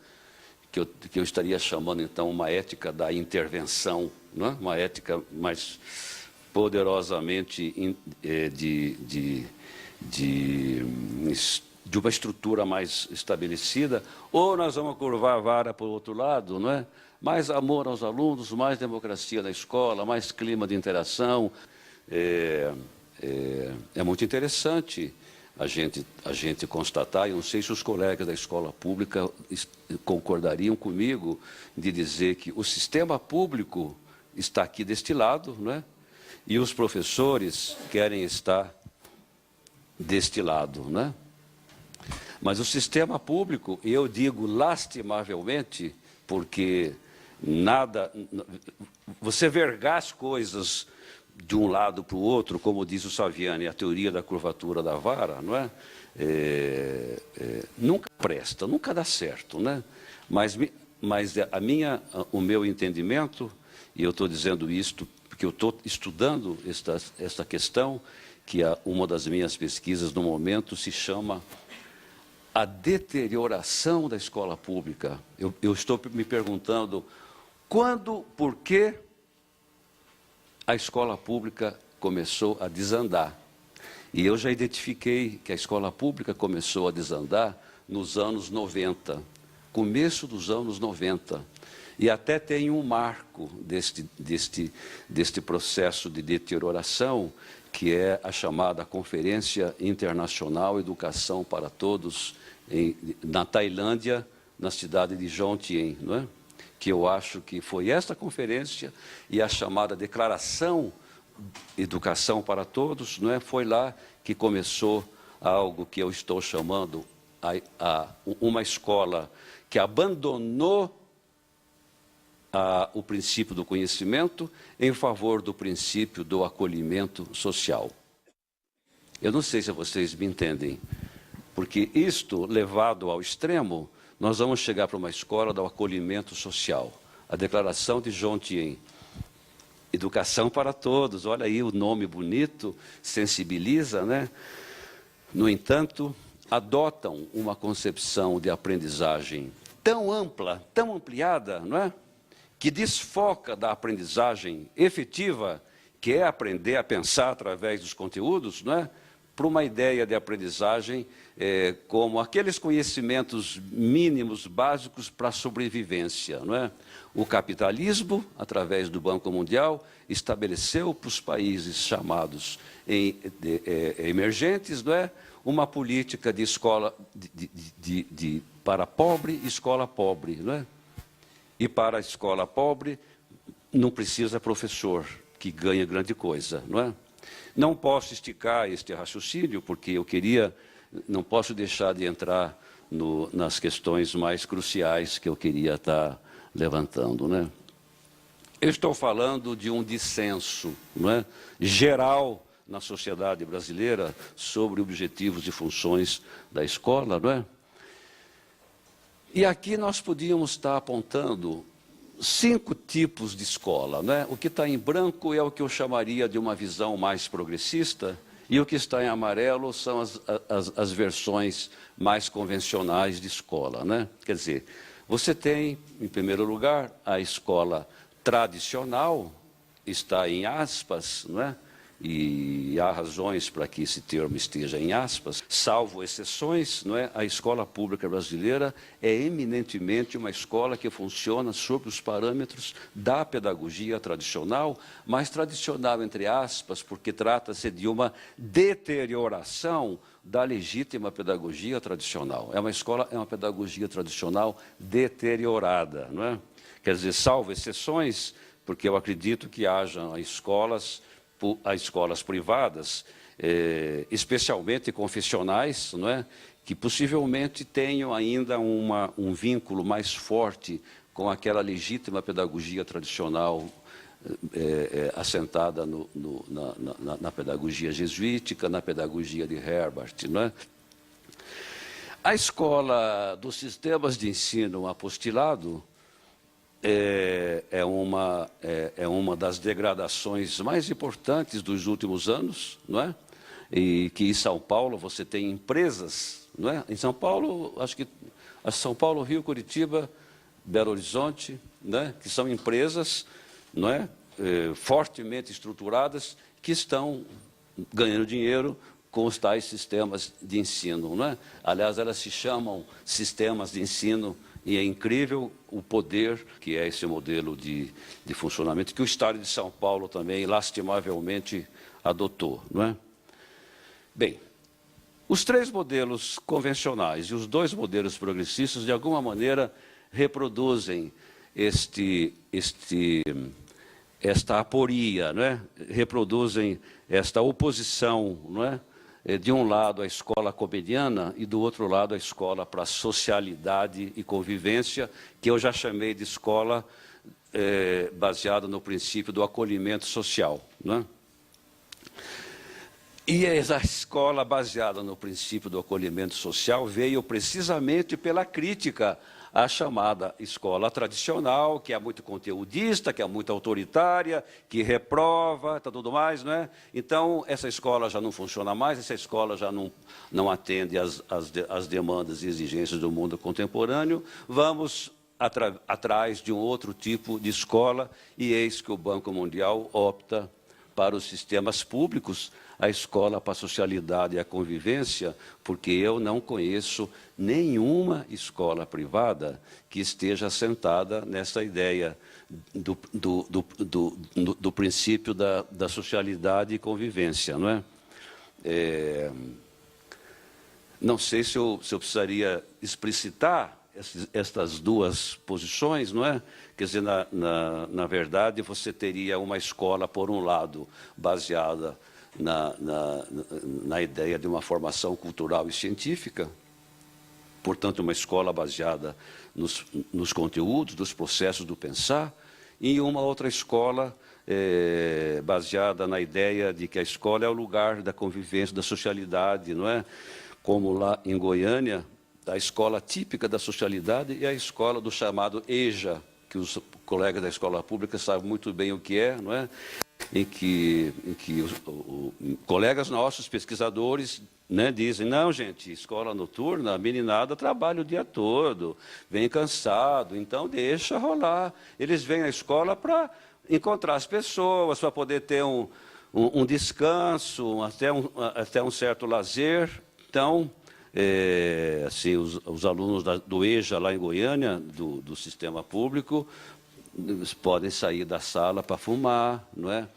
que eu estaria chamando, então, uma ética da intervenção, não é? Uma ética mais poderosamente de uma estrutura mais estabelecida, ou nós vamos curvar a vara para o outro lado, não é? Mais amor aos alunos, mais democracia na escola, mais clima de interação. É muito interessante a gente constatar, e não sei se os colegas da escola pública concordariam comigo, de dizer que o sistema público está aqui deste lado, não é? E os professores querem estar deste lado, né? Mas o sistema público, eu digo lastimavelmente, porque você vergar as coisas de um lado para o outro, como diz o Saviani, a teoria da curvatura da vara, não é? Nunca presta, nunca dá certo, né? Mas o meu entendimento, e eu estou dizendo isto porque eu estou estudando esta questão, que uma das minhas pesquisas no momento se chama a deterioração da escola pública. Eu estou me perguntando quando, por que a escola pública começou a desandar. E eu já identifiquei que a escola pública começou a desandar nos anos 90, começo dos anos 90. E até tem um marco deste processo de deterioração, que é a chamada Conferência Internacional Educação para Todos, na Tailândia, na cidade de Jomtien, não é? Que eu acho que foi esta conferência e a chamada Declaração Educação para Todos, não é? Foi lá que começou algo que eu estou chamando uma escola que abandonou o princípio do conhecimento em favor do princípio do acolhimento social. Eu não sei se vocês me entendem, porque isto, levado ao extremo, nós vamos chegar para uma escola do acolhimento social. A Declaração de Jomtien, Educação para Todos, olha aí o nome bonito, sensibiliza, né? No entanto, adotam uma concepção de aprendizagem tão ampla, tão ampliada, não é? Que desfoca da aprendizagem efetiva, que é aprender a pensar através dos conteúdos, não é? Para uma ideia de aprendizagem como aqueles conhecimentos mínimos, básicos para a sobrevivência, não é? O capitalismo, através do Banco Mundial, estabeleceu para os países chamados emergentes, não é? Uma política de escola para pobre e escola pobre, não é? E para a escola pobre não precisa professor, que ganha grande coisa, não é? Não posso esticar este raciocínio, porque não posso deixar de entrar nas questões mais cruciais que eu queria estar levantando, né? Eu estou falando de um dissenso, não é? Geral na sociedade brasileira sobre objetivos e funções da escola, não é? E aqui nós podíamos estar apontando 5 tipos de escola, né? O que está em branco é o que eu chamaria de uma visão mais progressista, e o que está em amarelo são as versões mais convencionais de escola, né? Quer dizer, você tem, em primeiro lugar, a escola tradicional, está em aspas, não é? E há razões para que esse termo esteja em aspas, salvo exceções, não é? A escola pública brasileira é eminentemente uma escola que funciona sob os parâmetros da pedagogia tradicional, mas tradicional entre aspas, porque trata-se de uma deterioração da legítima pedagogia tradicional. É uma pedagogia tradicional deteriorada, não é? Quer dizer, salvo exceções, porque eu acredito que haja escolas privadas, especialmente confessionais, não é? Que possivelmente tenham ainda um vínculo mais forte com aquela legítima pedagogia tradicional assentada na pedagogia jesuítica, na pedagogia de Herbart, não é? A escola dos sistemas de ensino apostilado é uma das degradações mais importantes dos últimos anos, não é? e que em São Paulo você tem empresas, não é? Em São Paulo, acho que São Paulo, Rio, Curitiba, Belo Horizonte, né? Que são empresas, não é? Fortemente estruturadas que estão ganhando dinheiro com os tais sistemas de ensino, não é? Aliás, elas se chamam sistemas de ensino e é incrível o poder que é esse modelo de funcionamento que o Estado de São Paulo também, lastimavelmente, adotou, não é? Bem, os 3 modelos convencionais e os 2 modelos progressistas, de alguma maneira, reproduzem esta aporia, não é? Reproduzem esta oposição, não é? De um lado a escola comeniana e do outro lado a escola para socialidade e convivência, que eu já chamei de escola baseada no princípio do acolhimento social, não é? E essa escola baseada no princípio do acolhimento social veio precisamente pela crítica à chamada escola tradicional, que é muito conteudista, que é muito autoritária, que reprova, tudo mais, não é? Então, essa escola já não funciona mais, essa escola já não atende às demandas e exigências do mundo contemporâneo. Vamos atrás de um outro tipo de escola, e eis que o Banco Mundial opta para os sistemas públicos, a escola para a socialidade e a convivência, porque eu não conheço nenhuma escola privada que esteja assentada nessa ideia do princípio da socialidade e convivência, não é? Não sei se eu precisaria explicitar estas 2 posições, não é? Quer dizer, na verdade, você teria uma escola, por um lado, baseada na ideia de uma formação cultural e científica, portanto, uma escola baseada nos conteúdos, dos processos do pensar, e uma outra escola baseada na ideia de que a escola é o lugar da convivência, da socialidade, não é? Como lá em Goiânia, a escola típica da socialidade é a escola do chamado EJA, que os colegas da escola pública sabem muito bem o que é, não é? Em que colegas nossos, pesquisadores, né, dizem, não, gente, escola noturna, a meninada trabalha o dia todo, vem cansado, então deixa rolar. Eles vêm à escola para encontrar as pessoas, para poder ter um descanso, até um certo lazer. Então, assim, os alunos do EJA, lá em Goiânia, do sistema público, podem sair da sala para fumar, não é?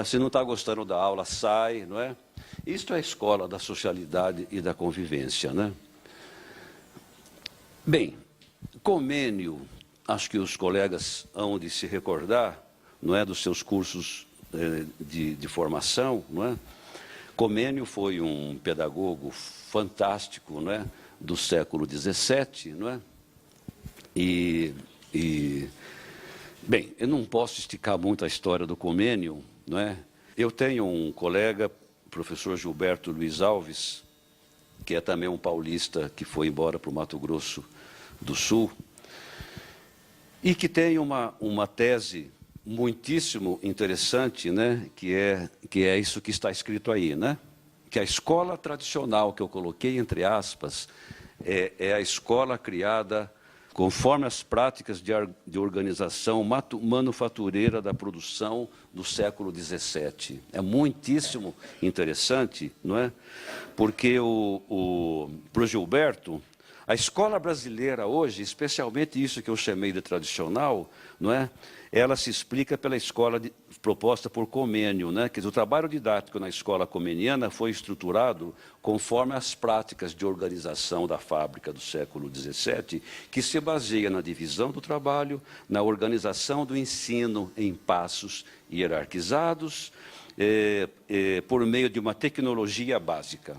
Se não está gostando da aula, sai, não é? Isto é a escola da socialidade e da convivência, né? Bem, Comênio, acho que os colegas hão de se recordar, não é, dos seus cursos de formação, não é? Comênio foi um pedagogo fantástico, não é, do século XVII, não é? Bem, eu não posso esticar muito a história do Comênio, não é? Eu tenho um colega, professor Gilberto Luiz Alves, que é também um paulista que foi embora para o Mato Grosso do Sul, e que tem uma tese muitíssimo interessante, né? que é isso que está escrito aí, né? Que a escola tradicional, que eu coloquei entre aspas, é a escola criada conforme as práticas de organização manufatureira da produção do século XVII. É muitíssimo interessante, não é? Porque para o Gilberto, a escola brasileira hoje, especialmente isso que eu chamei de tradicional, não é? Ela se explica pela escola proposta por Comênio, né? Quer dizer, o trabalho didático na escola comeniana foi estruturado conforme as práticas de organização da fábrica do século XVII, que se baseia na divisão do trabalho, na organização do ensino em passos hierarquizados, por meio de uma tecnologia básica.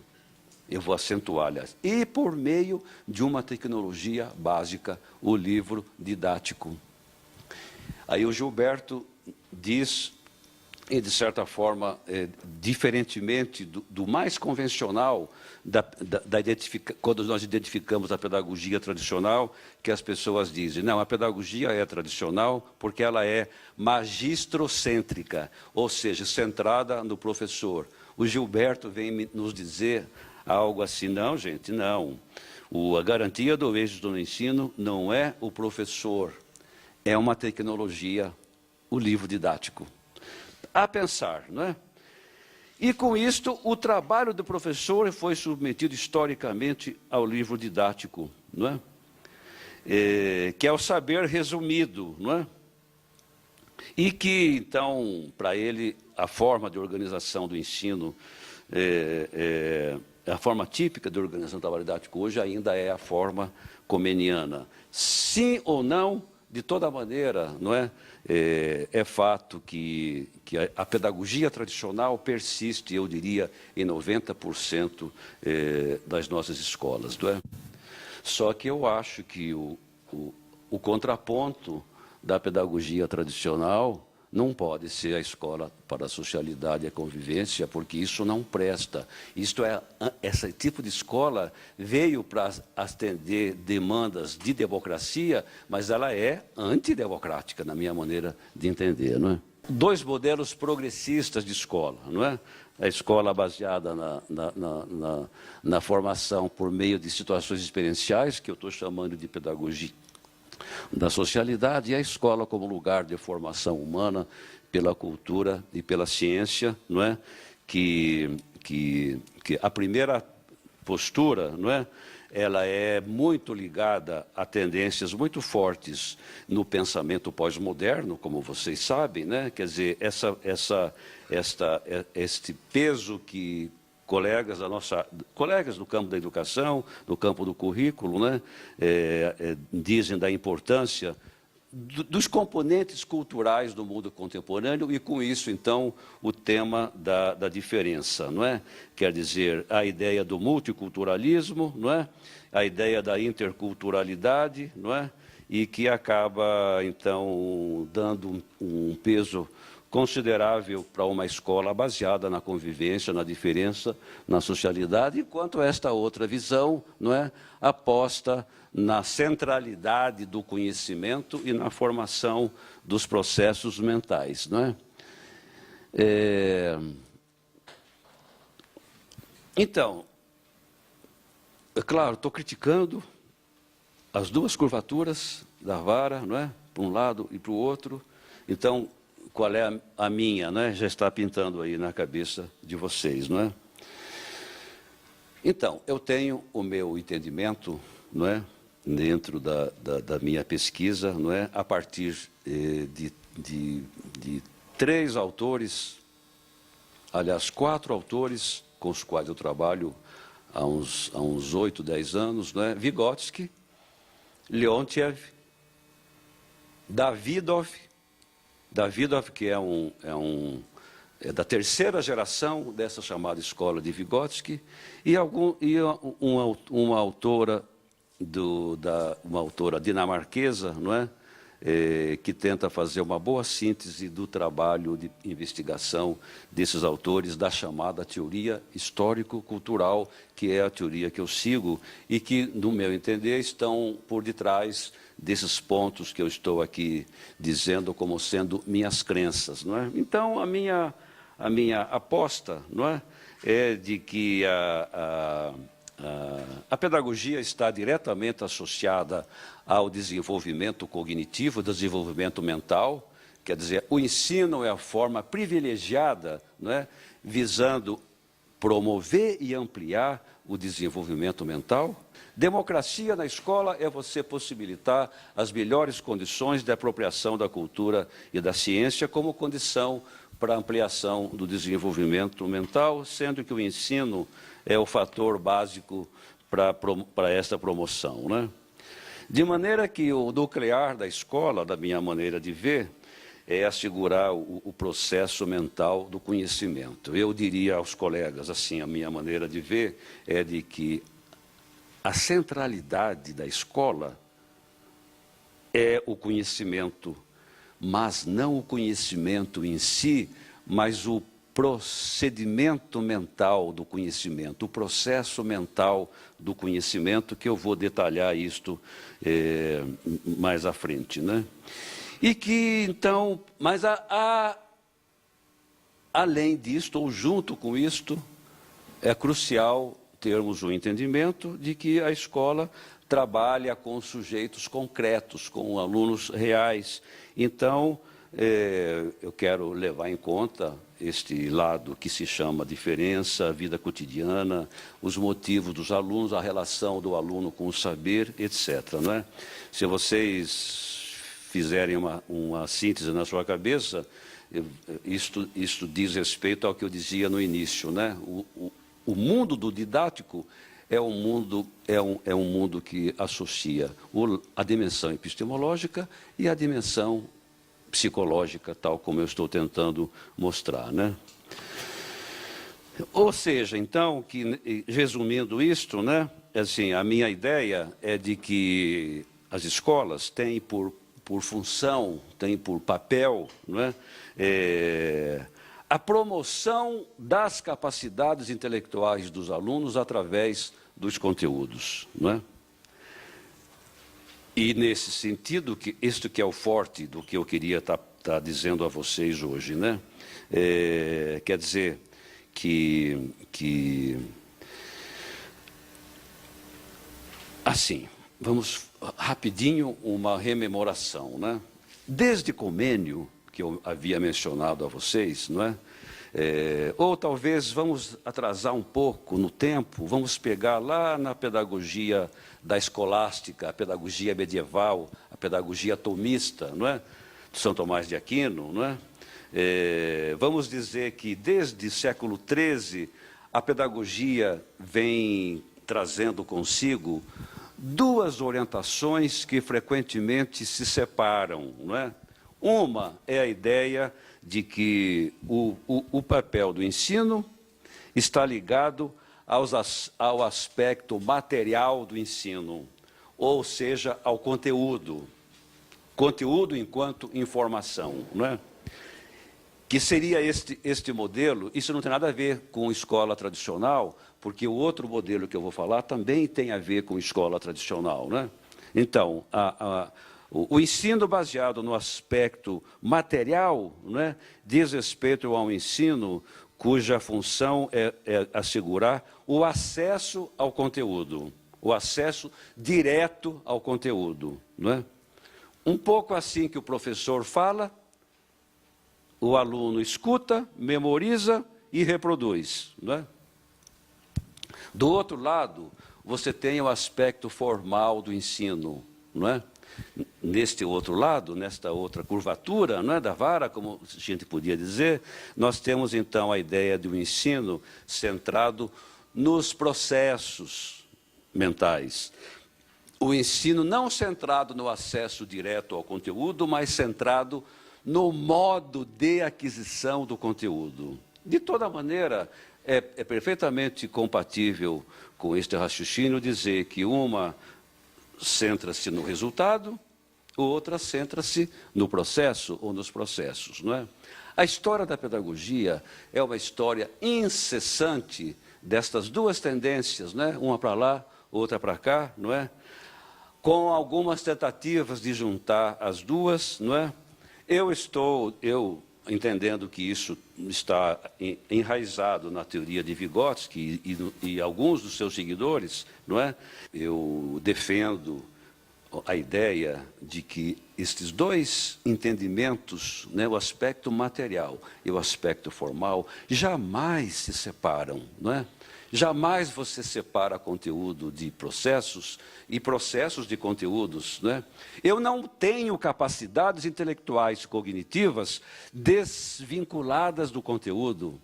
Eu vou acentuar, aliás, e por meio de uma tecnologia básica, o livro didático. Aí o Gilberto diz, e de certa forma, diferentemente do mais convencional, quando nós identificamos a pedagogia tradicional, que as pessoas dizem, não, a pedagogia é tradicional porque ela é magistrocêntrica, ou seja, centrada no professor. o Gilberto vem nos dizer algo assim, não, gente, não. A garantia do êxito no ensino não é o professor, é uma tecnologia, o livro didático. A pensar, não é? E com isto, o trabalho do professor foi submetido historicamente ao livro didático, não é? Que é o saber resumido, não é? E que, então, para ele, a forma de organização do ensino, a forma típica de organização do trabalho didático hoje ainda é a forma comeniana. Sim ou não, de toda maneira, não é? É fato que a pedagogia tradicional persiste, eu diria, em 90% das nossas escolas, não é? Só que eu acho que o contraponto da pedagogia tradicional não pode ser a escola para a socialidade e a convivência, porque isso não presta. Esse tipo de escola veio para atender demandas de democracia, mas ela é antidemocrática, na minha maneira de entender, não é? Dois modelos progressistas de escola, não é? A escola baseada na formação por meio de situações experienciais, que eu estou chamando de pedagogia da socialidade, e a escola como lugar de formação humana pela cultura e pela ciência, não é? Que a primeira postura, não é? Ela é muito ligada a tendências muito fortes no pensamento pós-moderno, como vocês sabem, né? Quer dizer, este peso que colegas do campo da educação, do campo do currículo, né, dizem da importância dos componentes culturais do mundo contemporâneo e, com isso, então, o tema da diferença, não é? Quer dizer, a ideia do multiculturalismo, não é? A ideia da interculturalidade, não é? E que acaba, então, dando um peso considerável para uma escola baseada na convivência, na diferença, na socialidade, enquanto esta outra visão, não é, aposta na centralidade do conhecimento e na formação dos processos mentais, não é? Então, é claro, estou criticando as duas curvaturas da vara, não é? Para um lado e para o outro. Então, qual é a minha, né? Já está pintando aí na cabeça de vocês, não é? Então, eu tenho o meu entendimento, não é? Dentro da minha pesquisa, não é? A partir de três autores, aliás, 4 autores com os quais eu trabalho há uns 8, 10 anos, não é? Vygotsky, Leontiev, Davidov, que é da terceira geração dessa chamada escola de Vygotsky, e uma autora uma autora dinamarquesa, não é? Que tenta fazer uma boa síntese do trabalho de investigação desses autores da chamada teoria histórico-cultural, que é a teoria que eu sigo e que, no meu entender, estão por detrás desses pontos que eu estou aqui dizendo como sendo minhas crenças, não é? Então, a minha aposta, não é de que a pedagogia está diretamente associada ao desenvolvimento cognitivo, desenvolvimento mental, quer dizer, o ensino é a forma privilegiada, não é, visando promover e ampliar o desenvolvimento mental. Democracia na escola é você possibilitar as melhores condições de apropriação da cultura e da ciência como condição para a ampliação do desenvolvimento mental, sendo que o ensino é o fator básico para esta promoção, né? De maneira que o nuclear da escola, da minha maneira de ver, é assegurar o processo mental do conhecimento. Eu diria aos colegas, assim, a minha maneira de ver é de que a centralidade da escola é o conhecimento, mas não o conhecimento em si, mas o procedimento mental do conhecimento, o processo mental do conhecimento, que eu vou detalhar isto mais à frente, né? E que, então, mas além disto, ou junto com isto, é crucial termos o entendimento de que a escola trabalha com sujeitos concretos, com alunos reais. Então, eu quero levar em conta este lado que se chama diferença, a vida cotidiana, os motivos dos alunos, a relação do aluno com o saber, etc. Não é? Se vocês fizerem uma síntese na sua cabeça, isto diz respeito ao que eu dizia no início, né? O mundo do didático é um mundo que associa a dimensão epistemológica e a dimensão psicológica, tal como eu estou tentando mostrar, né? Ou seja, então, resumindo isto, né, assim, a minha ideia é de que as escolas têm por função, têm por papel, não é? A promoção das capacidades intelectuais dos alunos através dos conteúdos, não é? E, nesse sentido, isto que é o forte do que eu queria estar dizendo a vocês hoje, né? Quer dizer que assim, vamos rapidinho uma rememoração, né? Desde Comênio, que eu havia mencionado a vocês, não é? Ou talvez vamos atrasar um pouco no tempo, vamos pegar lá na pedagogia da escolástica, a pedagogia medieval, a pedagogia tomista, não é? De São Tomás de Aquino, não é? Vamos dizer que desde o século XIII a pedagogia vem trazendo consigo duas orientações que frequentemente se separam, não é? Uma é a ideia de que o papel do ensino está ligado ao aspecto material do ensino, ou seja, ao conteúdo enquanto informação, não é? Que seria este modelo. Isso não tem nada a ver com escola tradicional, porque o outro modelo que eu vou falar também tem a ver com escola tradicional, né? Então, o ensino baseado no aspecto material, né, diz respeito ao ensino cuja função é assegurar o acesso ao conteúdo, o acesso direto ao conteúdo, não é? Um pouco assim que o professor fala, o aluno escuta, memoriza e reproduz, não é? Do outro lado, você tem o aspecto formal do ensino, não é? Neste outro lado, nesta outra curvatura, não é, da vara, como a gente podia dizer, nós temos então a ideia de um ensino centrado nos processos mentais. O ensino não centrado no acesso direto ao conteúdo, mas centrado no modo de aquisição do conteúdo. De toda maneira, é perfeitamente compatível com este raciocínio dizer que uma centra-se no resultado, outra centra-se no processo ou nos processos, não é? A história da pedagogia é uma história incessante destas duas tendências, né? Uma para lá, outra para cá, não é? Com algumas tentativas de juntar as duas, não é? Eu entendendo que isso está enraizado na teoria de Vygotsky e alguns dos seus seguidores, não é? Eu defendo a ideia de que estes dois entendimentos, né, o aspecto material e o aspecto formal, jamais se separam, não é? Jamais você separa conteúdo de processos e processos de conteúdos, né? Eu não tenho capacidades intelectuais cognitivas desvinculadas do conteúdo.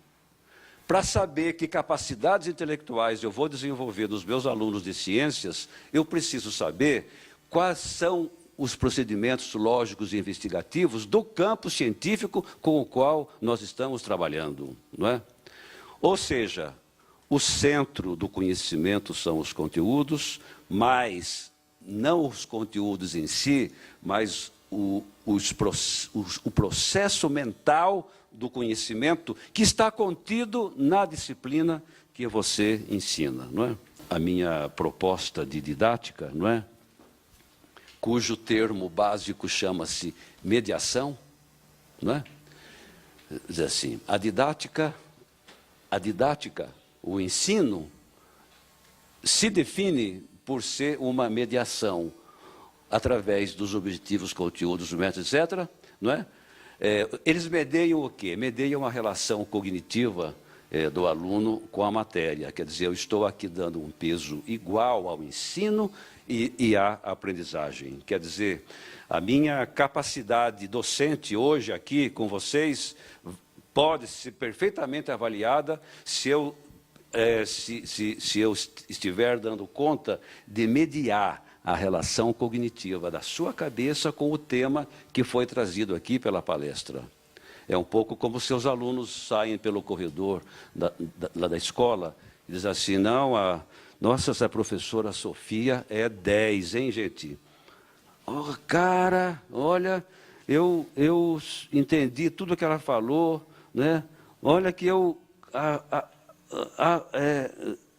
Para saber que capacidades intelectuais eu vou desenvolver nos meus alunos de ciências, eu preciso saber quais são os procedimentos lógicos e investigativos do campo científico com o qual nós estamos trabalhando, não é? Ou seja, o centro do conhecimento são os conteúdos, mas não os conteúdos em si, mas o processo mental do conhecimento que está contido na disciplina que você ensina, não é? A minha proposta de didática, não é? Cujo termo básico chama-se mediação, não é? dizer assim, a didática, o ensino, se define por ser uma mediação através dos objetivos, conteúdos, métodos, etc., não é? Eles medeiam o quê? Medeiam a relação cognitiva do aluno com a matéria. Quer dizer, eu estou aqui dando um peso igual ao ensino e à aprendizagem. Quer dizer, a minha capacidade docente hoje aqui com vocês pode ser perfeitamente avaliada se eu estiver dando conta de mediar a relação cognitiva da sua cabeça com o tema que foi trazido aqui pela palestra. É um pouco como seus alunos saem pelo corredor lá da escola e dizem assim, não, nossa, essa professora Sofia é 10, hein, gente? Oh, cara, olha, eu entendi tudo que ela falou, né? Olha que eu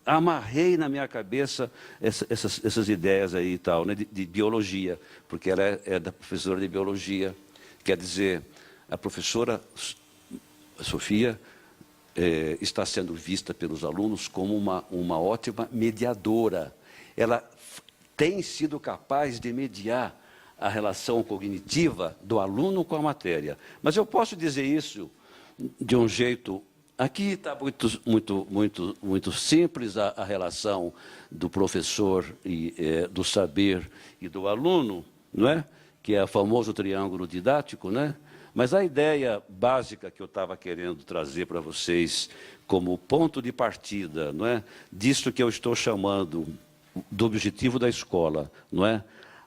amarrei na minha cabeça essas ideias aí e tal, né, de biologia, porque ela é da professora de biologia. Quer dizer, a professora Sofia está sendo vista pelos alunos como uma ótima mediadora. Ela tem sido capaz de mediar a relação cognitiva do aluno com a matéria. Mas eu posso dizer isso de um jeito... Aqui está muito simples a relação do professor e do saber e do aluno, não é? Que é o famoso triângulo didático, né? Mas a ideia básica que eu estava querendo trazer para vocês como ponto de partida, não é? Disso que eu estou chamando do objetivo da escola, não é?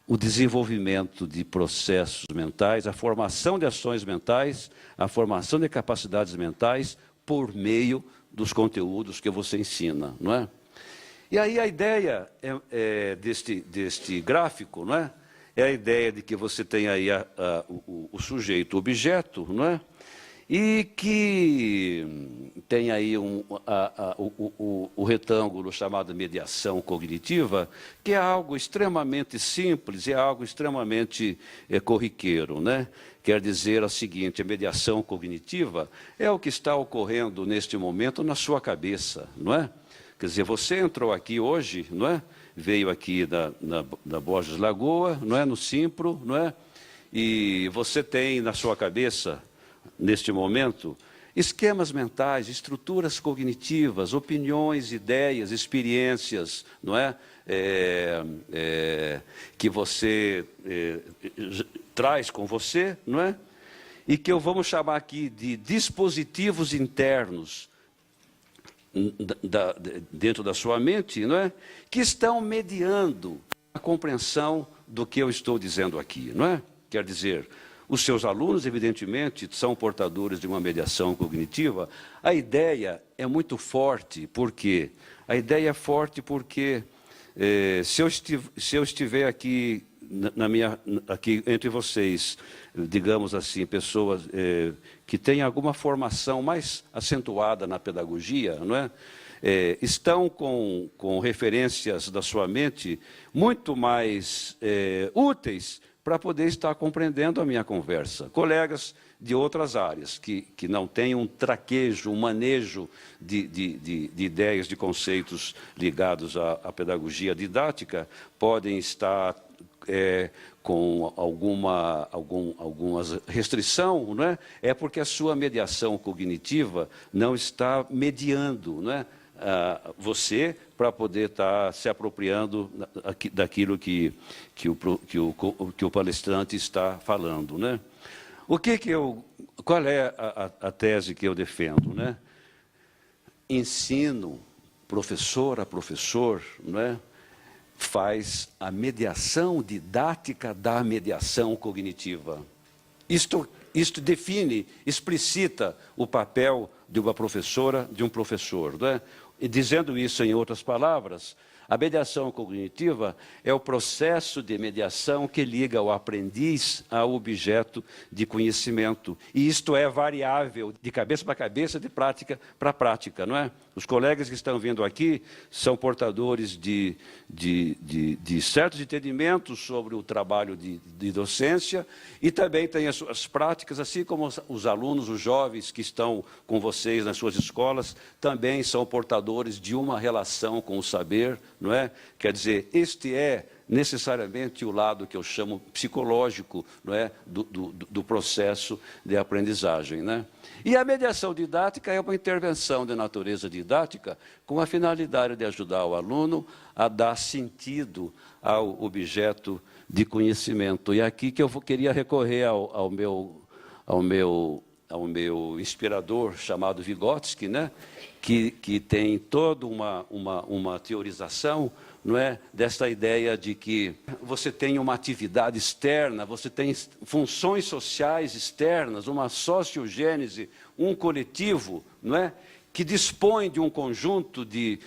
O desenvolvimento de processos mentais, a formação de ações mentais, a formação de capacidades mentais por meio dos conteúdos que você ensina, não é? E aí a ideia deste gráfico, não é? É a ideia de que você tem aí o sujeito, o objeto, não é? E que tem aí o retângulo chamado mediação cognitiva, que é algo extremamente simples, é algo extremamente corriqueiro, né? Quer dizer o seguinte, a mediação cognitiva é o que está ocorrendo neste momento na sua cabeça, não é? Quer dizer, você entrou aqui hoje, não é? Veio aqui da Borges Lagoa, não é? No Simpro, não é? E você tem na sua cabeça, neste momento, esquemas mentais, estruturas cognitivas, opiniões, ideias, experiências, não é? Que você traz com você, não é? E que vamos chamar aqui de dispositivos internos dentro da sua mente, não é? Que estão mediando a compreensão do que eu estou dizendo aqui, não é? Quer dizer, os seus alunos, evidentemente, são portadores de uma mediação cognitiva. A ideia é muito forte, por quê? A ideia é forte porque se eu estiver aqui, aqui entre vocês, digamos assim, pessoas que têm alguma formação mais acentuada na pedagogia, não é? Estão com referências da sua mente muito mais úteis para poder estar compreendendo a minha conversa. Colegas de outras áreas, que não têm um traquejo, um manejo de ideias, de conceitos ligados à pedagogia didática, podem estar com alguma restrição, não é? É porque a sua mediação cognitiva não está mediando, não é? Você para poder estar se apropriando daquilo que o palestrante está falando, né? Qual é a tese que eu defendo, né? Ensino, professor a professor, não é? Faz a mediação didática da mediação cognitiva. Isto define, explicita o papel de uma professora, de um professor, não é? E dizendo isso em outras palavras, A mediação cognitiva é o processo de mediação que liga o aprendiz ao objeto de conhecimento. E isto é variável de cabeça para cabeça, de prática para prática, não é? Os colegas que estão vindo aqui são portadores de certos entendimentos sobre o trabalho de docência e também têm as suas práticas, assim como os alunos, os jovens que estão com vocês nas suas escolas, também são portadores de uma relação com o saber, não é? Quer dizer, este é necessariamente o lado que eu chamo psicológico, não é? do processo de aprendizagem, né? E a mediação didática é uma intervenção de natureza didática com a finalidade de ajudar o aluno a dar sentido ao objeto de conhecimento. E aqui que eu queria recorrer ao meu inspirador chamado Vygotsky, né? que tem toda uma teorização, não é, dessa ideia de que você tem uma atividade externa, você tem funções sociais externas, uma sociogênese, um coletivo, não é, que dispõe de um conjunto de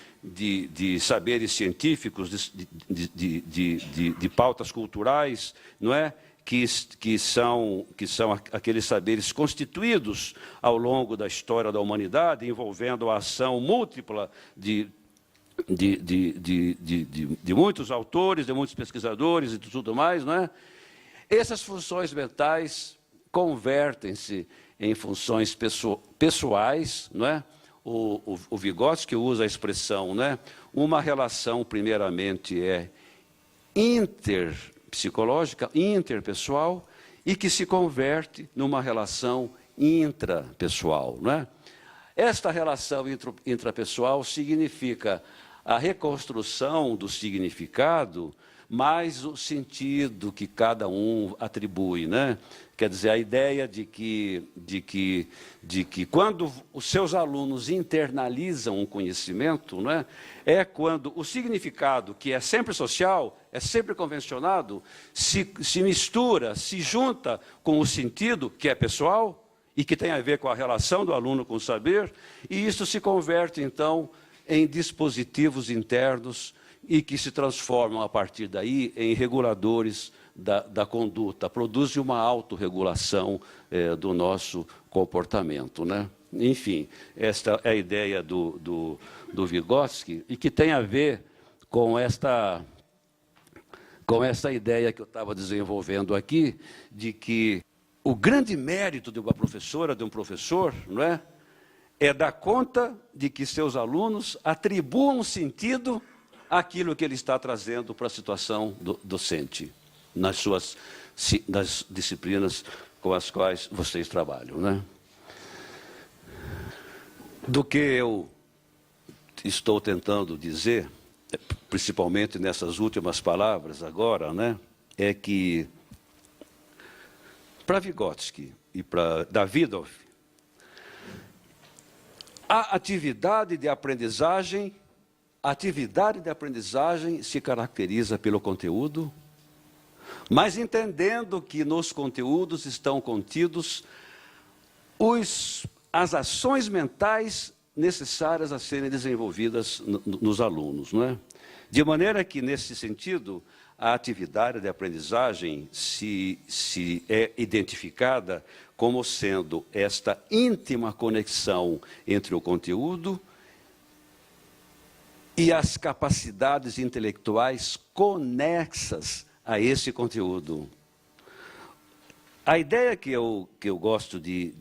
saberes científicos, de pautas culturais, não é, que são aqueles saberes constituídos ao longo da história da humanidade, envolvendo a ação múltipla de muitos autores, de muitos pesquisadores e tudo mais, não é? Essas funções mentais convertem-se em funções pessoais, não é? O Vygotsky usa a expressão, né? Uma relação, primeiramente, é interpsicológica, interpessoal, e que se converte numa relação intrapessoal, não é? Esta relação intrapessoal significa a reconstrução do significado, mais o sentido que cada um atribui, né? Quer dizer, a ideia de que quando os seus alunos internalizam um conhecimento, não é? É quando o significado, que é sempre social, é sempre convencionado, se mistura, se junta com o sentido, que é pessoal, e que tem a ver com a relação do aluno com o saber, e isso se converte, então, em dispositivos internos e que se transformam, a partir daí, em reguladores da conduta, produzem uma autorregulação do nosso comportamento, né? Enfim, esta é a ideia do Vygotsky, e que tem a ver com esta ideia que eu estava desenvolvendo aqui, de que o grande mérito de uma professora, de um professor, não é? É dar conta de que seus alunos atribuam sentido àquilo que ele está trazendo para a situação docente, nas disciplinas com as quais vocês trabalham, né? Do que eu estou tentando dizer, principalmente nessas últimas palavras agora, né, é que, para Vygotsky e para Davidov, a atividade de aprendizagem se caracteriza pelo conteúdo, mas entendendo que nos conteúdos estão contidos as ações mentais necessárias a serem desenvolvidas nos alunos, não é? De maneira que, nesse sentido, a atividade de aprendizagem se é identificada como sendo esta íntima conexão entre o conteúdo e as capacidades intelectuais conexas a esse conteúdo. A ideia que eu gosto de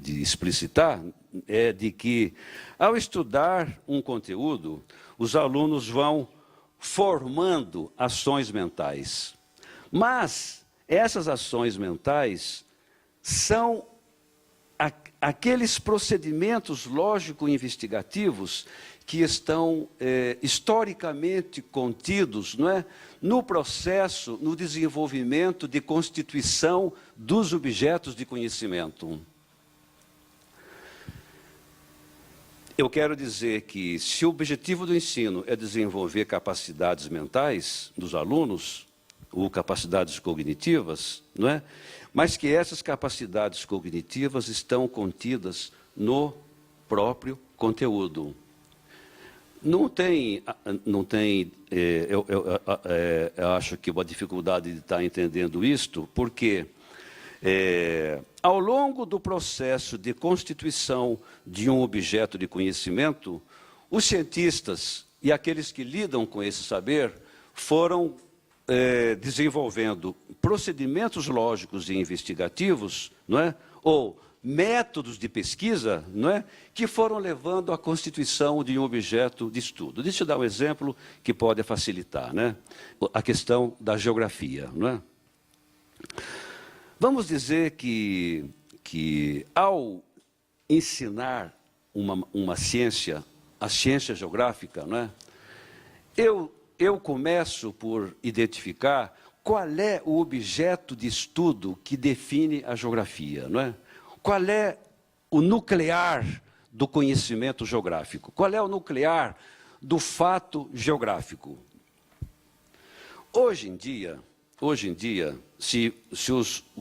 explicitar é de que, ao estudar um conteúdo, os alunos vão formando ações mentais. Mas essas ações mentais são aqueles procedimentos lógico-investigativos que estão historicamente contidos, não é, no processo, no desenvolvimento de constituição dos objetos de conhecimento. Eu quero dizer que, se o objetivo do ensino é desenvolver capacidades mentais dos alunos, ou capacidades cognitivas, não é? Mas que essas capacidades cognitivas estão contidas no próprio conteúdo. Eu acho que uma dificuldade de estar entendendo isto, porque ao longo do processo de constituição de um objeto de conhecimento, os cientistas e aqueles que lidam com esse saber foram desenvolvendo procedimentos lógicos e investigativos, não é? Ou métodos de pesquisa, não é? Que foram levando à constituição de um objeto de estudo. Deixa eu dar um exemplo que pode facilitar, né? A questão da geografia, não é? Vamos dizer que ao ensinar uma ciência, a ciência geográfica, não é? Eu começo por identificar qual é o objeto de estudo que define a geografia, não é? Qual é o nuclear do conhecimento geográfico? Qual é o nuclear do fato geográfico? Hoje em dia,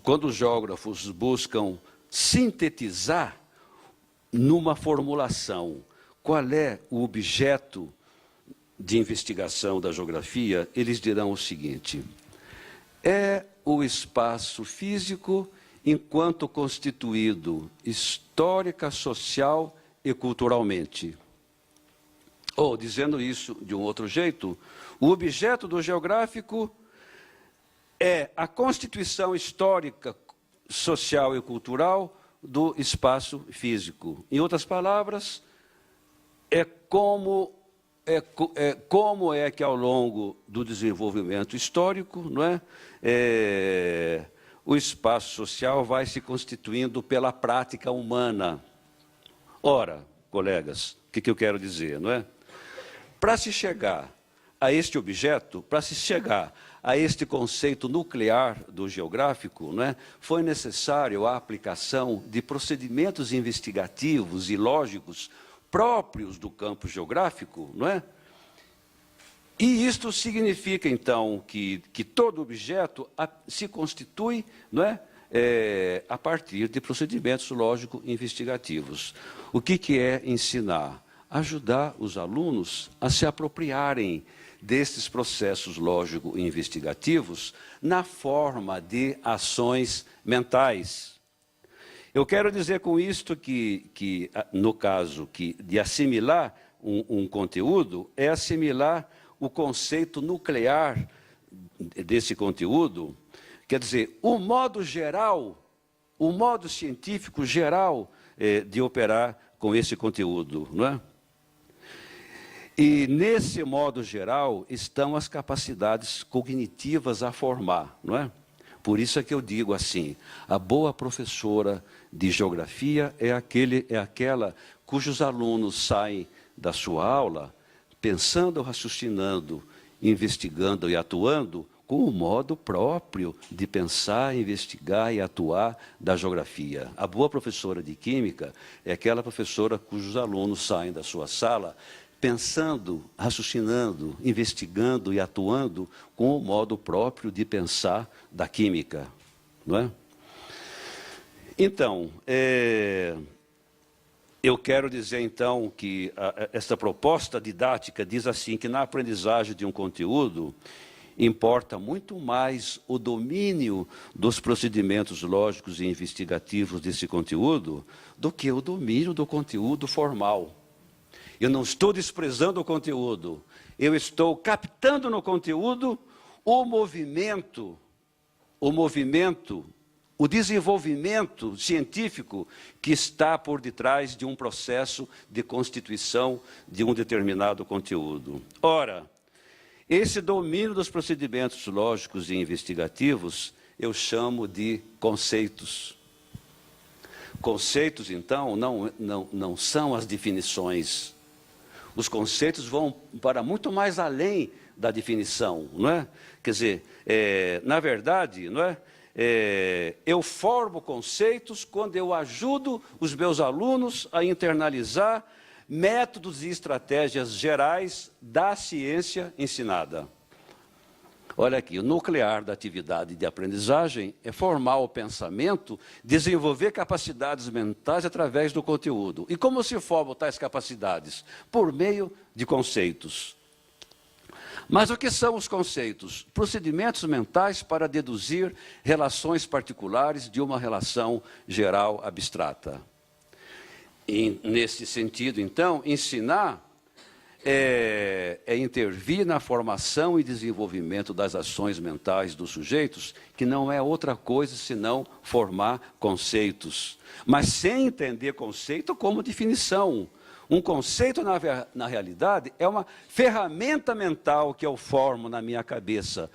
quando os geógrafos buscam sintetizar numa formulação qual é o objeto de investigação da geografia, eles dirão o seguinte: é o espaço físico enquanto constituído histórica, social e culturalmente. Ou, dizendo isso de um outro jeito, o objeto do geográfico é a constituição histórica, social e cultural do espaço físico. Em outras palavras, como é que ao longo do desenvolvimento histórico, não é? O espaço social vai se constituindo pela prática humana. Ora, colegas, o que eu quero dizer, não é? Para se chegar a este objeto, para se chegar a este conceito nuclear do geográfico, não é? Foi necessário a aplicação de procedimentos investigativos e lógicos próprios do campo geográfico, não é? E isto significa, então, que todo objeto se constitui, não é? A partir de procedimentos lógico-investigativos. O que é ensinar? Ajudar os alunos a se apropriarem desses processos lógico-investigativos na forma de ações mentais. Eu quero dizer com isto que no caso de assimilar um conteúdo, é assimilar o conceito nuclear desse conteúdo, quer dizer, o modo geral, o modo científico geral de operar com esse conteúdo, não é? E nesse modo geral estão as capacidades cognitivas a formar, não é? Por isso é que eu digo assim, a boa professora de geografia é aquela cujos alunos saem da sua aula pensando, raciocinando, investigando e atuando com o modo próprio de pensar, investigar e atuar da geografia. A boa professora de química é aquela professora cujos alunos saem da sua sala pensando, raciocinando, investigando e atuando com o modo próprio de pensar da química, não é? Então, eu quero dizer, então, que essa proposta didática diz assim, que na aprendizagem de um conteúdo, importa muito mais o domínio dos procedimentos lógicos e investigativos desse conteúdo do que o domínio do conteúdo formal. Eu não estou desprezando o conteúdo, eu estou captando no conteúdo o movimento, o desenvolvimento científico que está por detrás de um processo de constituição de um determinado conteúdo. Ora, esse domínio dos procedimentos lógicos e investigativos eu chamo de conceitos. Conceitos, então, não são as definições. Os conceitos vão para muito mais além da definição, não é? Quer dizer, na verdade, não é? Eu formo conceitos quando eu ajudo os meus alunos a internalizar métodos e estratégias gerais da ciência ensinada. Olha aqui, o nuclear da atividade de aprendizagem é formar o pensamento, desenvolver capacidades mentais através do conteúdo. E como se formam tais capacidades? Por meio de conceitos. Mas o que são os conceitos? Procedimentos mentais para deduzir relações particulares de uma relação geral abstrata. E, nesse sentido, então, ensinar é intervir na formação e desenvolvimento das ações mentais dos sujeitos, que não é outra coisa senão formar conceitos. Mas sem entender conceito como definição. Um conceito, na realidade, é uma ferramenta mental que eu formo na minha cabeça,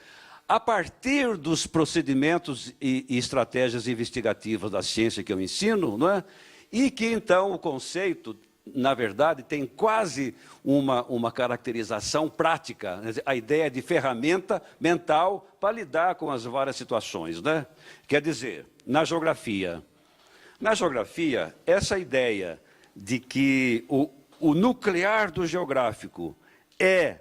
a partir dos procedimentos e estratégias investigativas da ciência que eu ensino, não é? E que, então, o conceito, na verdade, tem quase uma caracterização prática, a ideia de ferramenta mental para lidar com as várias situações, né? Quer dizer, na geografia, essa ideia de que o nuclear do geográfico é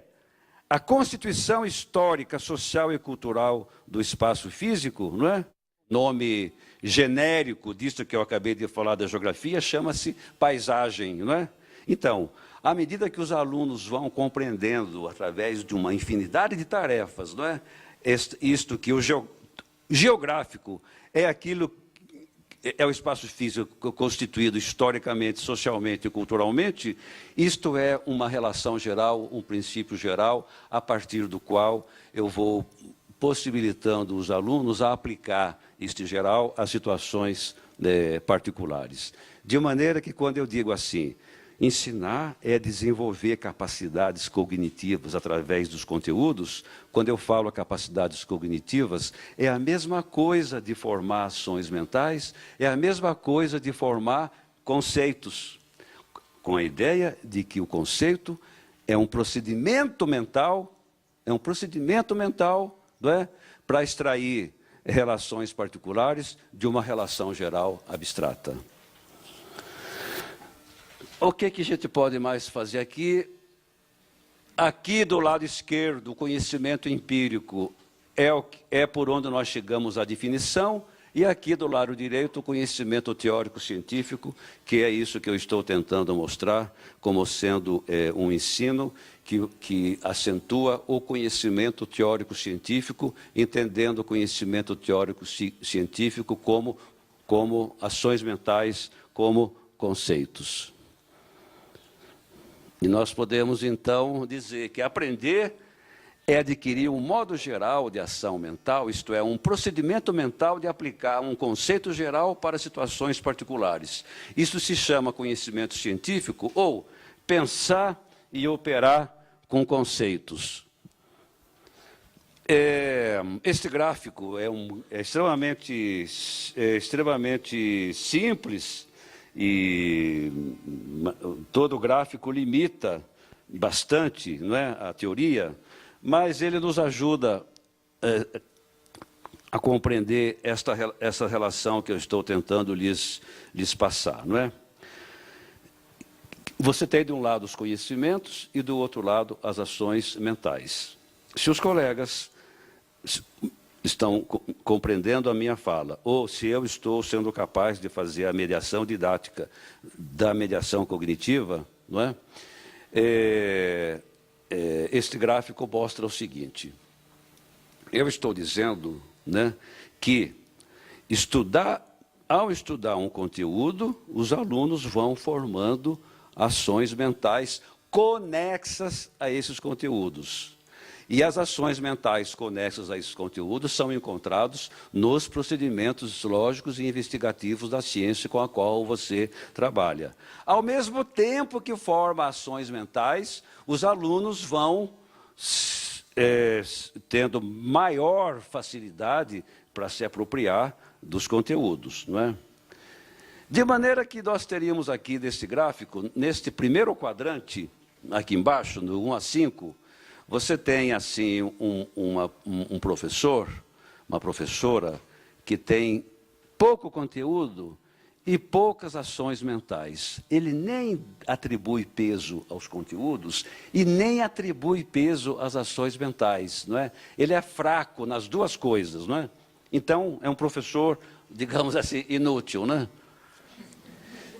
a constituição histórica, social e cultural do espaço físico, não é? Nome genérico disso que eu acabei de falar da geografia chama-se paisagem, não é? Então, à medida que os alunos vão compreendendo através de uma infinidade de tarefas, não é? Isto que o geográfico é aquilo, é o espaço físico constituído historicamente, socialmente e culturalmente, isto é uma relação geral, um princípio geral, a partir do qual eu vou possibilitando os alunos a aplicar este geral a situações particulares. De maneira que, quando eu digo assim, ensinar é desenvolver capacidades cognitivas através dos conteúdos, quando eu falo capacidades cognitivas, é a mesma coisa de formar ações mentais, é a mesma coisa de formar conceitos, com a ideia de que o conceito é um procedimento mental, não é? Para extrair relações particulares de uma relação geral abstrata. O que a gente pode mais fazer aqui? Aqui do lado esquerdo, o conhecimento empírico é por onde nós chegamos à definição, e aqui do lado direito, o conhecimento teórico-científico, que é isso que eu estou tentando mostrar como sendo um ensino que acentua o conhecimento teórico-científico, entendendo o conhecimento teórico-científico como ações mentais, como conceitos. E nós podemos, então, dizer que aprender é adquirir um modo geral de ação mental, isto é, um procedimento mental de aplicar um conceito geral para situações particulares. Isso se chama conhecimento científico, ou pensar e operar com conceitos. Este gráfico é extremamente simples, e todo gráfico limita bastante, não é, a teoria, mas ele nos ajuda a compreender essa relação que eu estou tentando lhes passar, não é? Você tem de um lado os conhecimentos e do outro lado as ações mentais. Se os colegas estão compreendendo a minha fala, ou se eu estou sendo capaz de fazer a mediação didática da mediação cognitiva, não é? Este gráfico mostra o seguinte: eu estou dizendo, né, que ao estudar um conteúdo, os alunos vão formando ações mentais conexas a esses conteúdos. E as ações mentais conexas a esses conteúdos são encontrados nos procedimentos lógicos e investigativos da ciência com a qual você trabalha. Ao mesmo tempo que forma ações mentais, os alunos vão tendo maior facilidade para se apropriar dos conteúdos, não é? De maneira que nós teríamos aqui neste gráfico, neste primeiro quadrante, aqui embaixo, no 1 a 5, você tem, assim, um professor, uma professora, que tem pouco conteúdo e poucas ações mentais. Ele nem atribui peso aos conteúdos e nem atribui peso às ações mentais, não é? Ele é fraco nas duas coisas, não é? Então, é um professor, digamos assim, inútil, né?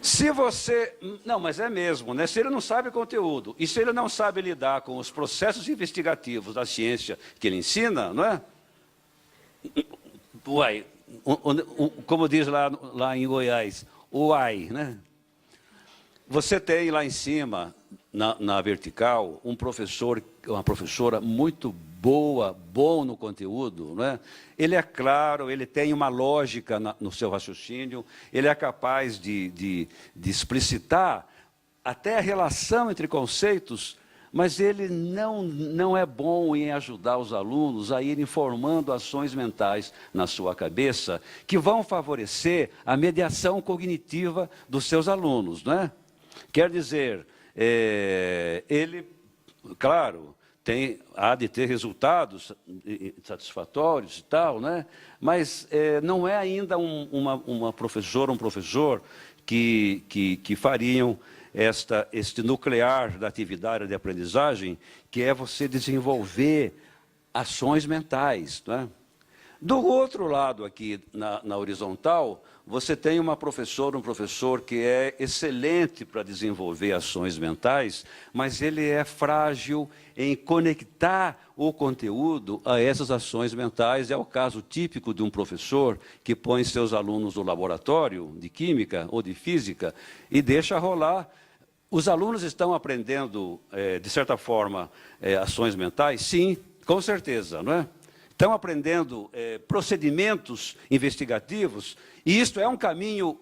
Se você... Não, mas é mesmo, né? Se ele não sabe conteúdo e se ele não sabe lidar com os processos investigativos da ciência que ele ensina, não é? Uai, como diz lá em Goiás, uai, né? Você tem lá em cima, na vertical, um professor, uma professora muito bom no conteúdo, não é? Ele é claro, ele tem uma lógica no seu raciocínio, ele é capaz de explicitar até a relação entre conceitos, mas ele não é bom em ajudar os alunos a irem formando ações mentais na sua cabeça que vão favorecer a mediação cognitiva dos seus alunos, não é? Quer dizer, ele, claro, há de ter resultados satisfatórios e tal, né? Mas não é ainda uma professora, um professor que fariam este nuclear da atividade de aprendizagem, que é você desenvolver ações mentais, não é? Do outro lado aqui, na horizontal, você tem uma professora, um professor que é excelente para desenvolver ações mentais, mas ele é frágil em conectar o conteúdo a essas ações mentais. É o caso típico de um professor que põe seus alunos no laboratório de química ou de física e deixa rolar. Os alunos estão aprendendo, de certa forma, ações mentais? Sim, com certeza, não é? Estão aprendendo procedimentos investigativos, e isto é um caminho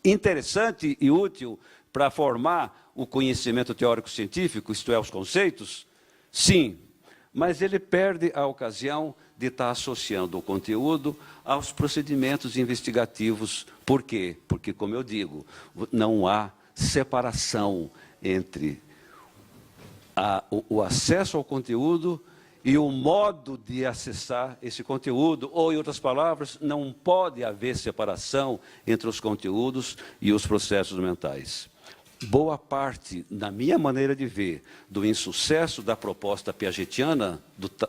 interessante e útil para formar o conhecimento teórico-científico, isto é, os conceitos? Sim, mas ele perde a ocasião de estar associando o conteúdo aos procedimentos investigativos. Por quê? Porque, como eu digo, não há separação entre o acesso ao conteúdo e o modo de acessar esse conteúdo, ou, em outras palavras, não pode haver separação entre os conteúdos e os processos mentais. Boa parte, na minha maneira de ver, do insucesso da proposta piagetiana,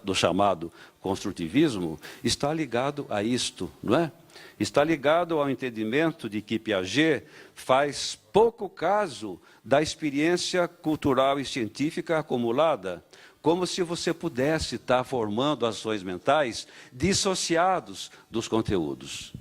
do chamado construtivismo, está ligado a isto, não é? Está ligado ao entendimento de que Piaget faz pouco caso da experiência cultural e científica acumulada, como se você pudesse estar formando ações mentais dissociados dos conteúdos.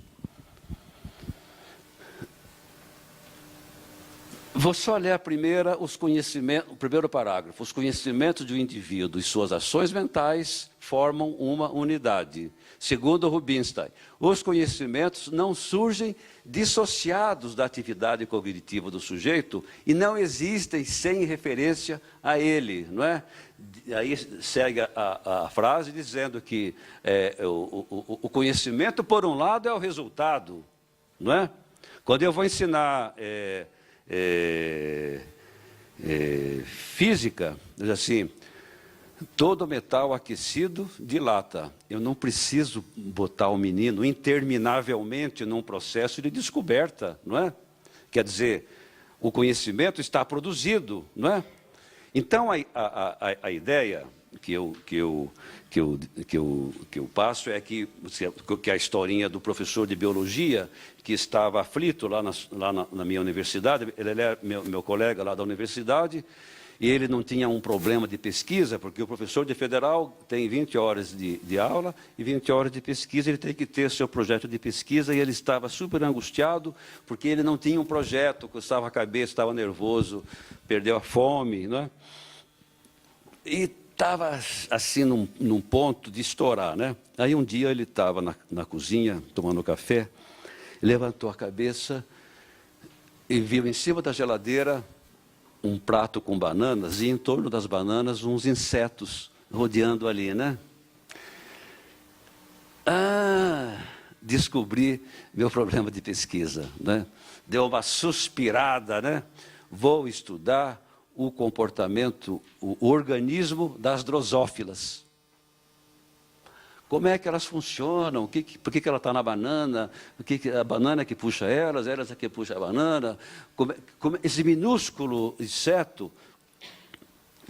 Vou só ler o primeiro parágrafo. Os conhecimentos do indivíduo e suas ações mentais formam uma unidade. Segundo Rubinstein, os conhecimentos não surgem dissociados da atividade cognitiva do sujeito e não existem sem referência a ele, não é? Aí segue a frase dizendo que o conhecimento, por um lado, é o resultado, não é? Quando eu vou ensinar física, diz assim, todo metal aquecido dilata. Eu não preciso botar o menino interminavelmente num processo de descoberta, não é? Quer dizer, o conhecimento está produzido, não é? Então, a ideia que eu passo é que a historinha do professor de biologia que estava aflito lá na minha universidade, ele é meu colega lá da universidade, e ele não tinha um problema de pesquisa, porque o professor de federal tem 20 horas de aula e 20 horas de pesquisa, ele tem que ter seu projeto de pesquisa, e ele estava super angustiado, porque ele não tinha um projeto, coçava a cabeça, estava nervoso, perdeu a fome, não é? E estava assim num ponto de estourar, né? Aí um dia ele estava na cozinha, tomando café, levantou a cabeça e viu em cima da geladeira um prato com bananas, e em torno das bananas uns insetos rodeando ali, né? Descobri meu problema de pesquisa, né? Deu uma suspirada, né? Vou estudar o comportamento, o organismo das drosófilas. Como é que elas funcionam? Por que ela está na banana? A banana que puxa elas é que puxa a banana? Esse minúsculo inseto,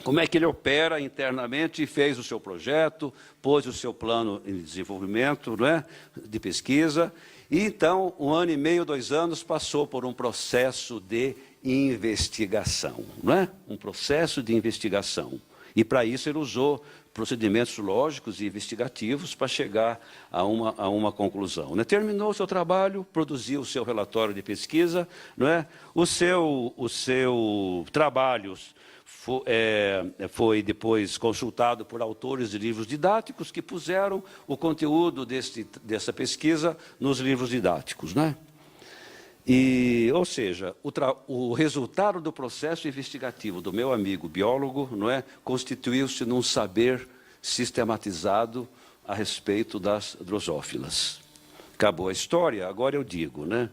como é que ele opera internamente e fez o seu projeto, pôs o seu plano em desenvolvimento, não é? De pesquisa. E então, 1 ano e meio, 2 anos, passou por um processo de investigação, não é? Um processo de investigação. E para isso ele usou procedimentos lógicos e investigativos para chegar a uma conclusão. Né? Terminou o seu trabalho, produziu o seu relatório de pesquisa, não é? O seu trabalho foi depois consultado por autores de livros didáticos que puseram o conteúdo dessa pesquisa nos livros didáticos, né? Ou seja, o resultado do processo investigativo do meu amigo biólogo, não é, constituiu-se num saber sistematizado a respeito das drosófilas. Acabou a história, agora eu digo, né?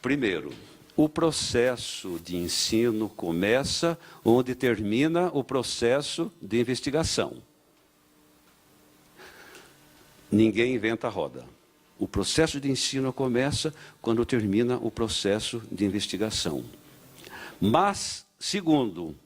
Primeiro, o processo de ensino começa onde termina o processo de investigação. Ninguém inventa a roda. O processo de ensino começa quando termina o processo de investigação. Mas, segundo,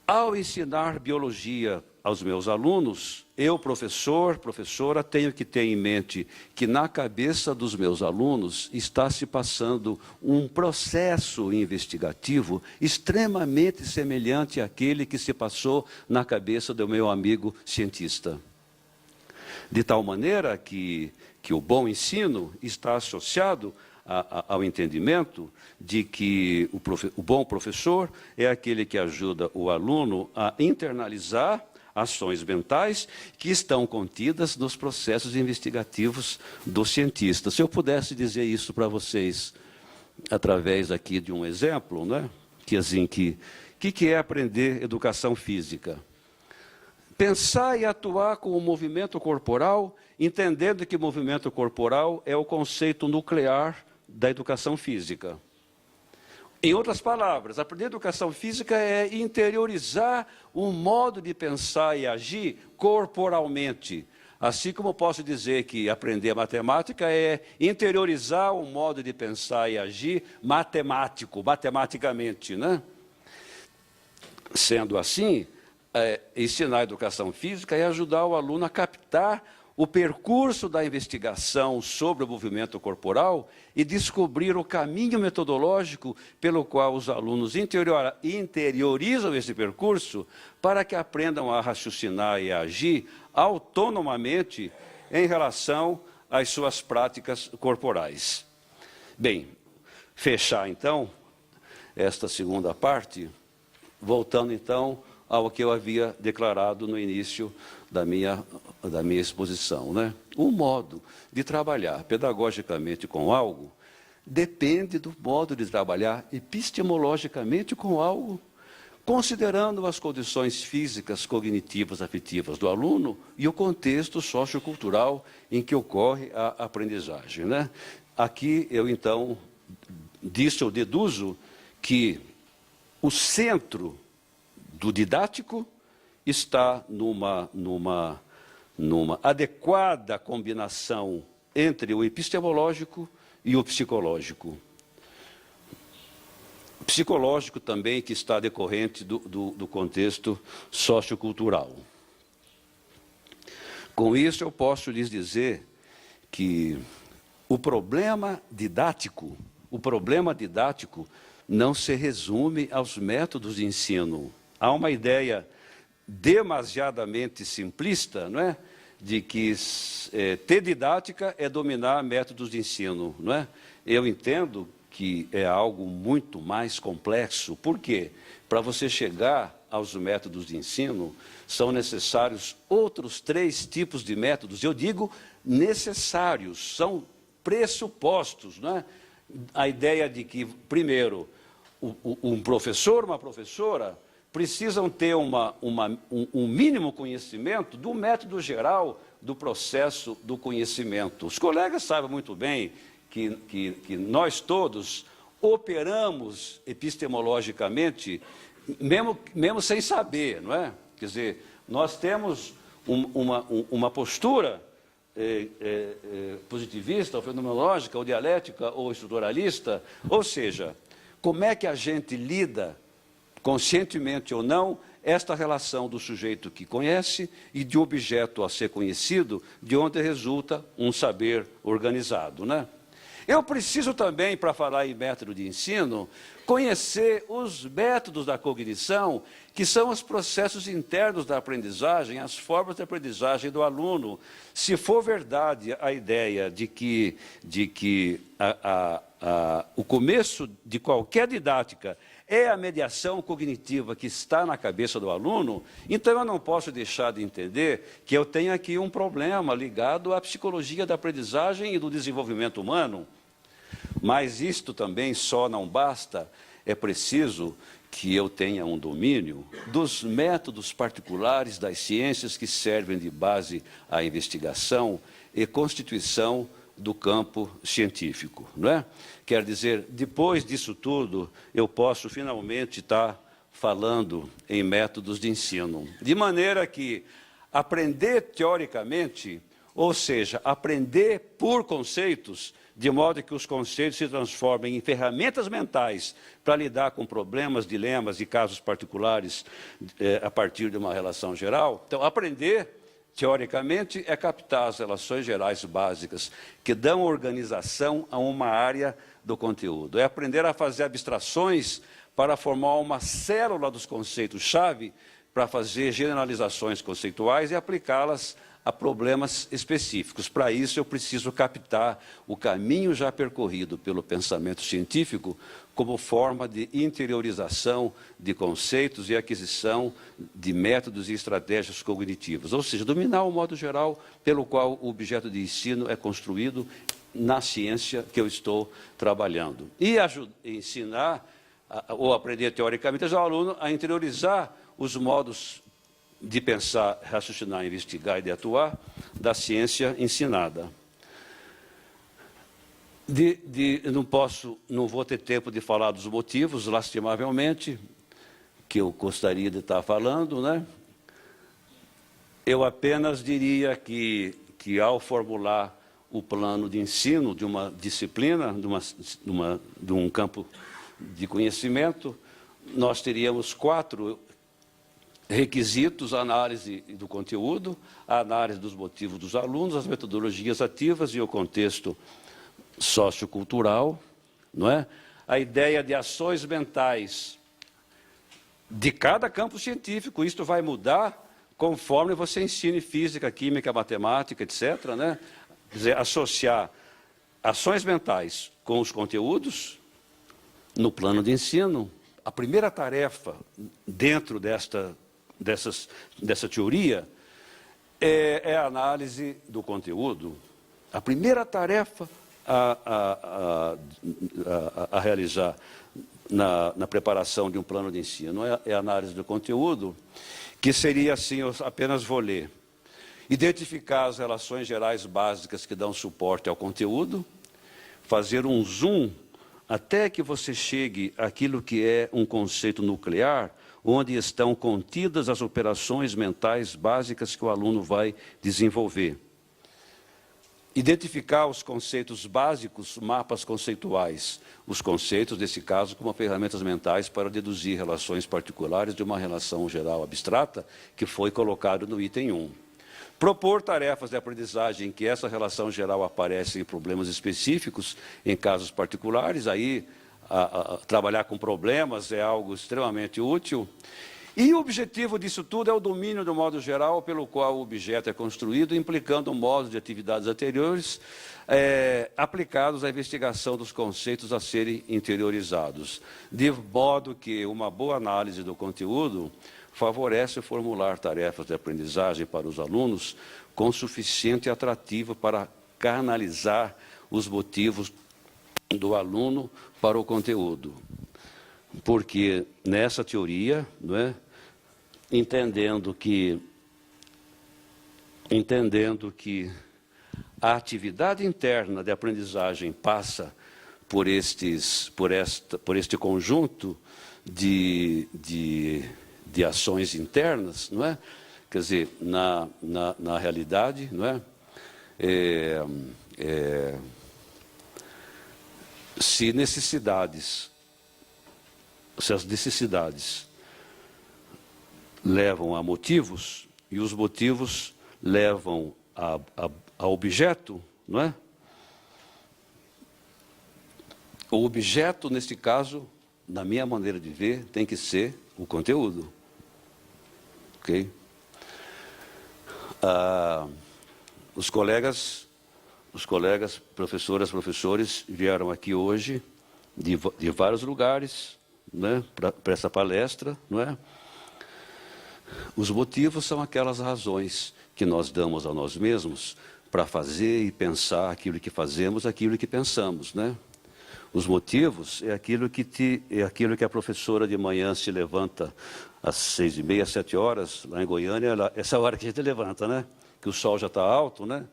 ao ensinar biologia aos meus alunos, eu, professor, professora, tenho que ter em mente que na cabeça dos meus alunos está se passando um processo investigativo extremamente semelhante àquele que se passou na cabeça do meu amigo cientista. De tal maneira que o bom ensino está associado ao entendimento de que o bom professor é aquele que ajuda o aluno a internalizar ações mentais que estão contidas nos processos investigativos do cientista. Se eu pudesse dizer isso para vocês através aqui de um exemplo, né? Que é aprender educação física? Pensar e atuar com o movimento corporal, entendendo que o movimento corporal é o conceito nuclear da educação física. Em outras palavras, aprender educação física é interiorizar um modo de pensar e agir corporalmente. Assim como eu posso dizer que aprender matemática é interiorizar um modo de pensar e agir matematicamente, né? Sendo assim, ensinar a educação física é ajudar o aluno a captar o percurso da investigação sobre o movimento corporal e descobrir o caminho metodológico pelo qual os alunos interiorizam esse percurso para que aprendam a raciocinar e a agir autonomamente em relação às suas práticas corporais. Bem, fechar então esta segunda parte, voltando então ao que eu havia declarado no início da minha exposição, né? O modo de trabalhar pedagogicamente com algo depende do modo de trabalhar epistemologicamente com algo, considerando as condições físicas, cognitivas, afetivas do aluno e o contexto sociocultural em que ocorre a aprendizagem, né? Aqui eu, então, eu deduzo que o centro do didático está numa adequada combinação entre o epistemológico e o psicológico. O psicológico também que está decorrente do contexto sociocultural. Com isso, eu posso lhes dizer que o problema didático não se resume aos métodos de ensino. Há uma ideia demasiadamente simplista, não é? De que ter didática é dominar métodos de ensino, não é? Eu entendo que é algo muito mais complexo. Por quê? Para você chegar aos métodos de ensino, são necessários outros 3 tipos de métodos. Eu digo necessários, são pressupostos, não é? A ideia de que, primeiro, um professor, uma professora, precisam ter um mínimo conhecimento do método geral do processo do conhecimento. Os colegas sabem muito bem que nós todos operamos epistemologicamente, mesmo sem saber, não é? Quer dizer, nós temos uma postura positivista, ou fenomenológica, ou dialética, ou estruturalista, ou seja, como é que a gente lida, conscientemente ou não, esta relação do sujeito que conhece e de objeto a ser conhecido, de onde resulta um saber organizado, né? Eu preciso também, para falar em método de ensino, conhecer os métodos da cognição, que são os processos internos da aprendizagem, as formas de aprendizagem do aluno. Se for verdade a ideia de que o começo de qualquer didática é a mediação cognitiva que está na cabeça do aluno, então eu não posso deixar de entender que eu tenho aqui um problema ligado à psicologia da aprendizagem e do desenvolvimento humano. Mas isto também só não basta, é preciso que eu tenha um domínio dos métodos particulares das ciências que servem de base à investigação e constituição do campo científico, não é? Quer dizer, depois disso tudo, eu posso finalmente estar falando em métodos de ensino. De maneira que aprender teoricamente, ou seja, aprender por conceitos, de modo que os conceitos se transformem em ferramentas mentais para lidar com problemas, dilemas e casos particulares a partir de uma relação geral. Então, aprender, teoricamente, é captar as relações gerais básicas que dão organização a uma área do conteúdo. É aprender a fazer abstrações para formar uma célula dos conceitos-chave para fazer generalizações conceituais e aplicá-las a problemas específicos. Para isso, eu preciso captar o caminho já percorrido pelo pensamento científico como forma de interiorização de conceitos e aquisição de métodos e estratégias cognitivas, ou seja, dominar o modo geral pelo qual o objeto de ensino é construído na ciência que eu estou trabalhando. E ensinar, ou aprender teoricamente, ao aluno a interiorizar os modos de pensar, raciocinar, investigar e de atuar da ciência ensinada. Não vou ter tempo de falar dos motivos, lastimavelmente, que eu gostaria de estar falando, né? Eu apenas diria que ao formular o plano de ensino de uma disciplina, de um campo de conhecimento, nós teríamos 4 requisitos: a análise do conteúdo, a análise dos motivos dos alunos, as metodologias ativas e o contexto sociocultural, não é? A ideia de ações mentais de cada campo científico. Isto vai mudar conforme você ensine física, química, matemática, etc., né? Quer dizer, associar ações mentais com os conteúdos no plano de ensino. A primeira tarefa dentro dessa teoria é a análise do conteúdo. A primeira tarefa a realizar na preparação de um plano de ensino é a análise do conteúdo, que seria assim, eu apenas vou ler: identificar as relações gerais básicas que dão suporte ao conteúdo, fazer um zoom até que você chegue àquilo que é um conceito nuclear, onde estão contidas as operações mentais básicas que o aluno vai desenvolver. Identificar os conceitos básicos, mapas conceituais. Os conceitos, nesse caso, como ferramentas mentais para deduzir relações particulares de uma relação geral abstrata, que foi colocado no item 1. Propor tarefas de aprendizagem em que essa relação geral aparece em problemas específicos, em casos particulares. Aí, trabalhar com problemas é algo extremamente útil. E o objetivo disso tudo é o domínio do modo geral pelo qual o objeto é construído, implicando modos de atividades anteriores aplicados à investigação dos conceitos a serem interiorizados. De modo que uma boa análise do conteúdo favorece formular tarefas de aprendizagem para os alunos com suficiente atrativo para canalizar os motivos do aluno para o conteúdo. Porque nessa teoria, não é, entendendo que a atividade interna de aprendizagem passa por este conjunto de ações internas, não é? Quer quer dizer, na realidade, não é? Se as necessidades levam a motivos, e os motivos levam a objeto, não é? O objeto, neste caso, na minha maneira de ver, tem que ser o conteúdo. Ok? Os colegas, professoras, professores, vieram aqui hoje de vários lugares, né, para essa palestra, não é? Os motivos são aquelas razões que nós damos a nós mesmos para fazer e pensar aquilo que fazemos, aquilo que pensamos, né? Os motivos é aquilo que a professora de manhã se levanta às 6h30, 7h, lá em Goiânia, essa hora que a gente levanta, né? Que o sol já está alto, né?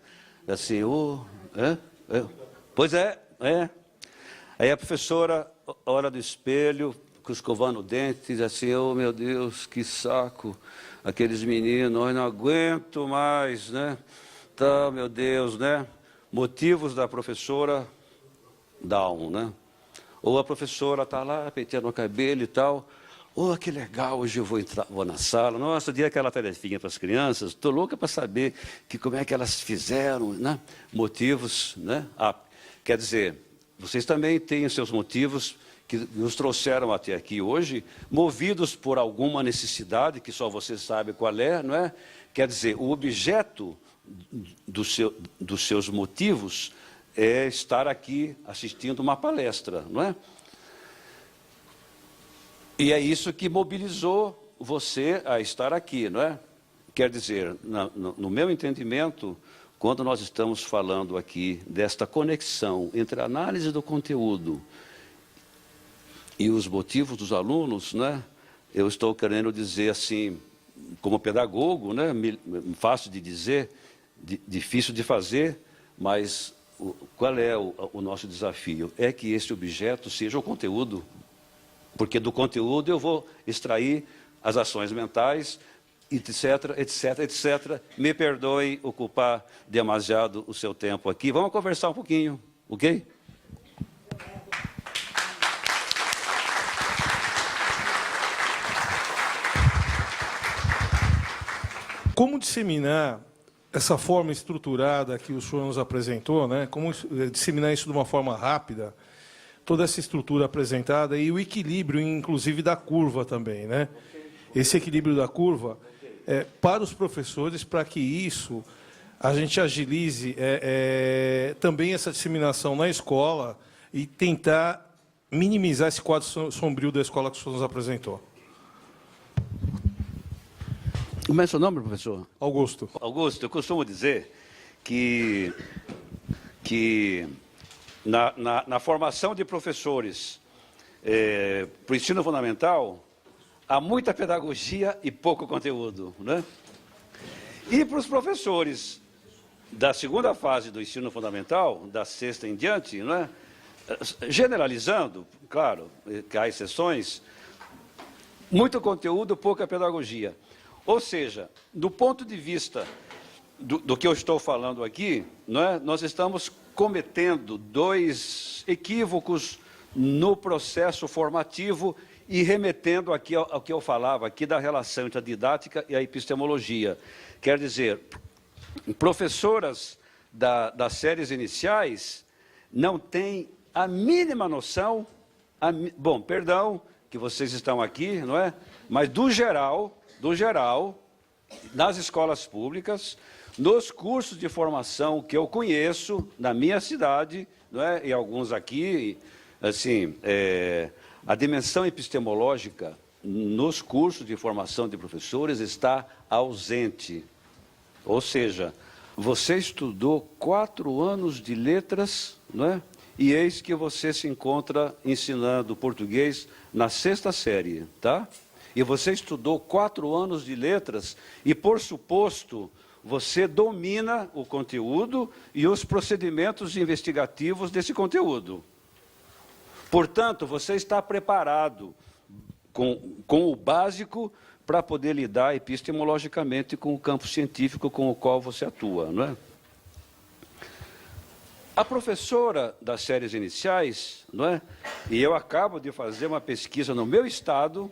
Assim, pois é. Aí a professora olha do espelho, escovando o dente, diz assim, oh meu Deus, que saco, aqueles meninos, eu não aguento mais, né? Tá, meu Deus, né? Motivos da professora down, né? Ou a professora está lá, penteando o cabelo e tal, oh, que legal, hoje eu vou na sala, nossa, dei aquela tarefinha para as crianças, estou louca para saber como é que elas fizeram, né? Motivos, né? Quer dizer, vocês também têm os seus motivos que nos trouxeram até aqui hoje, movidos por alguma necessidade, que só você sabe qual é, não é? Quer dizer, o objeto dos seus motivos é estar aqui assistindo uma palestra, não é? E é isso que mobilizou você a estar aqui, não é? Quer dizer, no meu entendimento, quando nós estamos falando aqui desta conexão entre a análise do conteúdo e os motivos dos alunos, né? Eu estou querendo dizer assim, como pedagogo, né? Fácil de dizer, difícil de fazer, mas qual é o nosso desafio? É que esse objeto seja o conteúdo, porque do conteúdo eu vou extrair as ações mentais, etc, etc, etc. Me perdoe ocupar demasiado o seu tempo aqui. Vamos conversar um pouquinho, ok? Como disseminar essa forma estruturada que o senhor nos apresentou, né? Como disseminar isso de uma forma rápida, toda essa estrutura apresentada e o equilíbrio, inclusive, da curva também, né? Esse equilíbrio da curva para os professores, para que isso a gente agilize também essa disseminação na escola e tentar minimizar esse quadro sombrio da escola que o senhor nos apresentou. Como é seu nome, professor? Augusto. Augusto, eu costumo dizer que na formação de professores para o ensino fundamental, há muita pedagogia e pouco conteúdo, né? E para os professores da segunda fase do ensino fundamental, da sexta em diante, né? Generalizando, claro, que há exceções, muito conteúdo, pouca pedagogia. Ou seja, do ponto de vista do que eu estou falando aqui, né, nós estamos cometendo dois equívocos no processo formativo e remetendo aqui ao que eu falava aqui da relação entre a didática e a epistemologia. Quer dizer, professoras das séries iniciais não têm a mínima noção, bom, perdão que vocês estão aqui, não é? Mas do geral, nas escolas públicas, nos cursos de formação que eu conheço na minha cidade, não é? E alguns aqui, assim, a dimensão epistemológica nos cursos de formação de professores está ausente. Ou seja, você estudou 4 anos de letras, não é? E eis que você se encontra ensinando português na 6ª série, tá? E você estudou 4 anos de letras e, por suposto, você domina o conteúdo e os procedimentos investigativos desse conteúdo. Portanto, você está preparado com o básico para poder lidar epistemologicamente com o campo científico com o qual você atua, não é? A professora das séries iniciais, não é? E eu acabo de fazer uma pesquisa no meu estado,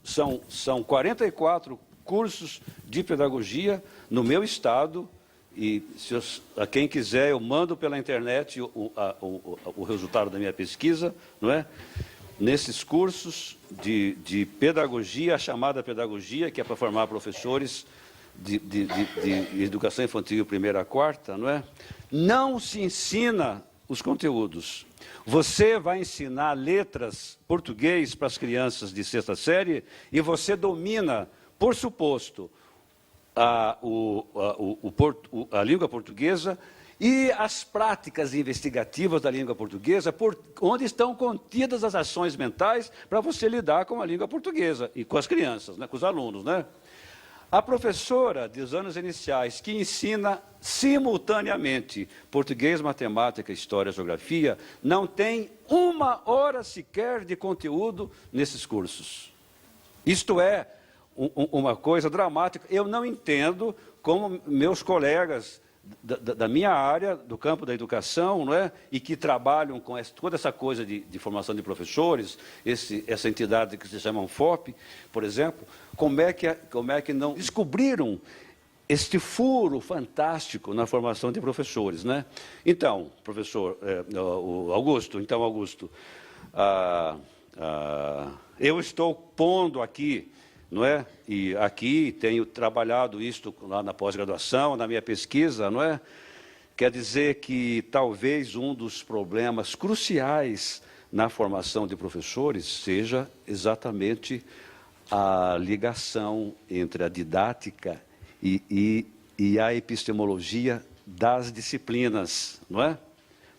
são 44 cursos de pedagogia no meu estado, e a quem quiser eu mando pela internet o resultado da minha pesquisa, não é? Nesses cursos de pedagogia, a chamada pedagogia, que é para formar professores de educação infantil primeira a quarta, não é? Não se ensina os conteúdos. Você vai ensinar letras, português para as crianças de sexta série e você domina, por suposto, a língua portuguesa e as práticas investigativas da língua portuguesa, onde estão contidas as ações mentais para você lidar com a língua portuguesa e com as crianças, né, com os alunos, né? A professora dos anos iniciais, que ensina simultaneamente português, matemática, história e geografia, não tem uma hora sequer de conteúdo nesses cursos. Isto é uma coisa dramática. Eu não entendo como meus colegas da minha área, do campo da educação, não é? E que trabalham com toda essa coisa de formação de professores, essa entidade que se chama FOP, por exemplo, como é que não descobriram este furo fantástico na formação de professores, né? Então, professor Augusto, eu estou pondo aqui, não é? E aqui tenho trabalhado isto lá na pós-graduação, na minha pesquisa, não é? Quer dizer que talvez um dos problemas cruciais na formação de professores seja exatamente a ligação entre a didática e a epistemologia das disciplinas, não é?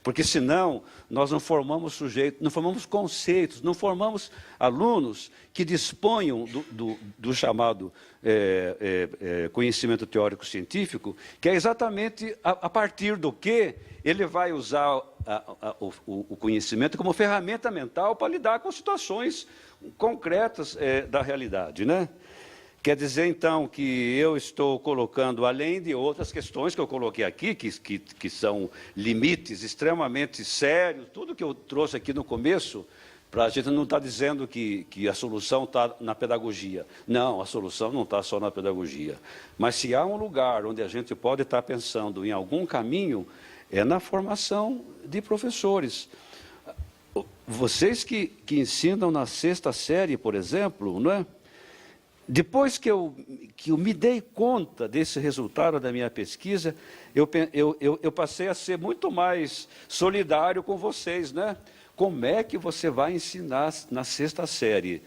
Porque, senão, nós não formamos sujeitos, não formamos conceitos, não formamos alunos que disponham do chamado conhecimento teórico-científico, que é exatamente a partir do que ele vai usar o conhecimento como ferramenta mental para lidar com situações concretas da realidade, né? Quer dizer, então, que eu estou colocando, além de outras questões que eu coloquei aqui, que são limites extremamente sérios, tudo que eu trouxe aqui no começo, para a gente não estar dizendo que a solução está na pedagogia. Não, a solução não está só na pedagogia. Mas se há um lugar onde a gente pode estar pensando em algum caminho, é na formação de professores. Vocês que ensinam na sexta série, por exemplo, não é? Depois que eu me dei conta desse resultado da minha pesquisa, eu passei a ser muito mais solidário com vocês, né? Como é que você vai ensinar na sexta série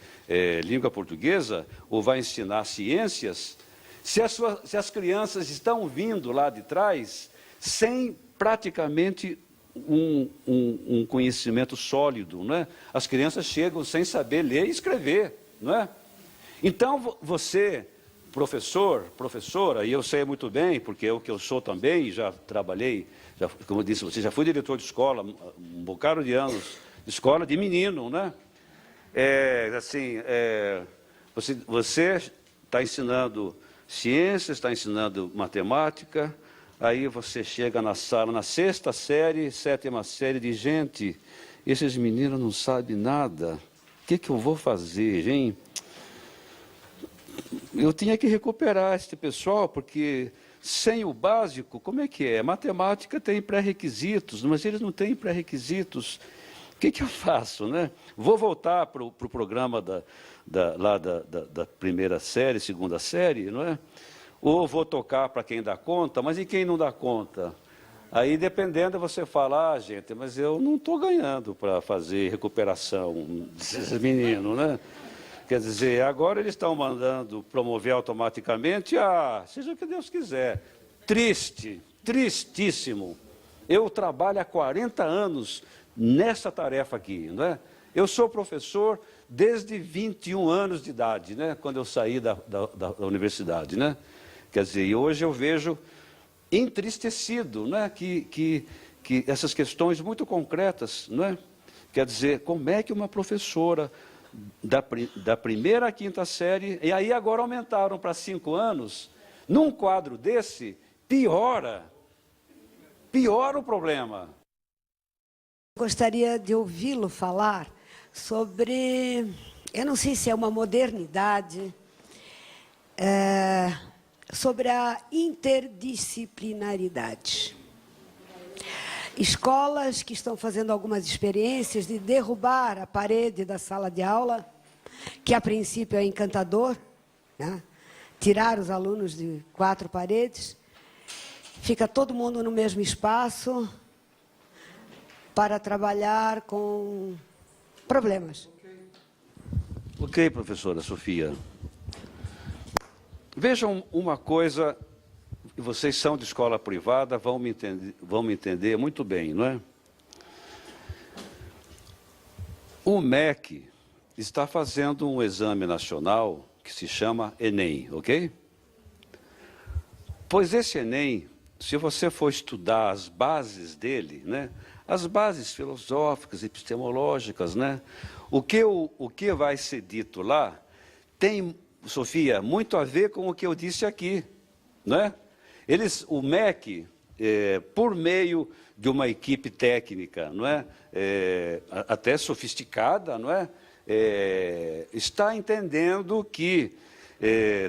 língua portuguesa ou vai ensinar ciências se as crianças estão vindo lá de trás sem praticamente um conhecimento sólido, não é? As crianças chegam sem saber ler e escrever, não é? Então, você, professora, e eu sei muito bem, porque é o que eu sou também, já trabalhei, como eu disse, você já fui diretor de escola, um bocado de anos, de escola de menino, né? Você está ensinando ciências, está ensinando matemática, aí você chega na sala, na sexta série, sétima série, de gente, esses meninos não sabem nada, o que eu vou fazer, hein? Eu tinha que recuperar esse pessoal, porque sem o básico, como é que é? Matemática tem pré-requisitos, mas eles não têm pré-requisitos. O que eu faço, né? Vou voltar para o programa da primeira série, segunda série, não é? Ou vou tocar para quem dá conta, mas e quem não dá conta? Aí, dependendo, você fala, gente, mas eu não estou ganhando para fazer recuperação desses meninos, né? Quer dizer, agora eles estão mandando promover automaticamente, seja o que Deus quiser. Triste, tristíssimo. Eu trabalho há 40 anos nessa tarefa aqui, não é? Eu sou professor desde 21 anos de idade, né? Quando eu saí da universidade, né? Quer dizer, e hoje eu vejo entristecido, né? Que essas questões muito concretas, não é? Quer dizer, como é que uma professora da primeira à quinta série, e aí agora aumentaram para 5 anos, num quadro desse, piora o problema. Gostaria de ouvi-lo falar sobre, eu não sei se é uma modernidade, sobre a interdisciplinaridade. Escolas que estão fazendo algumas experiências de derrubar a parede da sala de aula, que a princípio é encantador, né? Tirar os alunos de 4 paredes, fica todo mundo no mesmo espaço para trabalhar com problemas. Ok, professora Sofia. Vejam uma coisa, vocês são de escola privada, vão me entender muito bem, não é? O MEC está fazendo um exame nacional que se chama Enem, ok? Pois esse Enem, se você for estudar as bases dele, né, as bases filosóficas, epistemológicas, né, o que vai ser dito lá tem, Sofia, muito a ver com o que eu disse aqui, né? O MEC, por meio de uma equipe técnica, não é? Até sofisticada, não é? Está entendendo que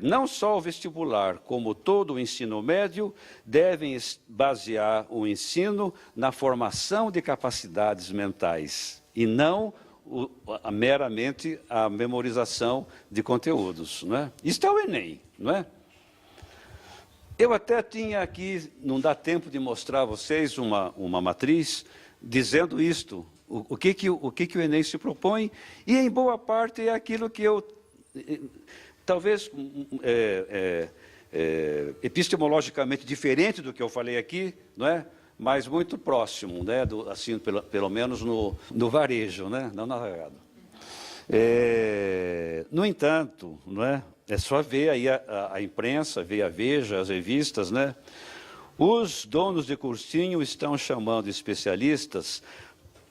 não só o vestibular, como todo o ensino médio, devem basear o ensino na formação de capacidades mentais e não meramente a memorização de conteúdos, não é? Isto é o Enem, não é? Eu até tinha aqui, não dá tempo de mostrar a vocês uma matriz dizendo isto, o que o Enem se propõe, e em boa parte é aquilo que eu, talvez epistemologicamente diferente do que eu falei aqui, não é? Mas muito próximo, né? Assim, pelo menos no varejo, né? Não na largada. No entanto, não é? É só ver aí a imprensa, ver a Veja, as revistas, né? Os donos de cursinho estão chamando especialistas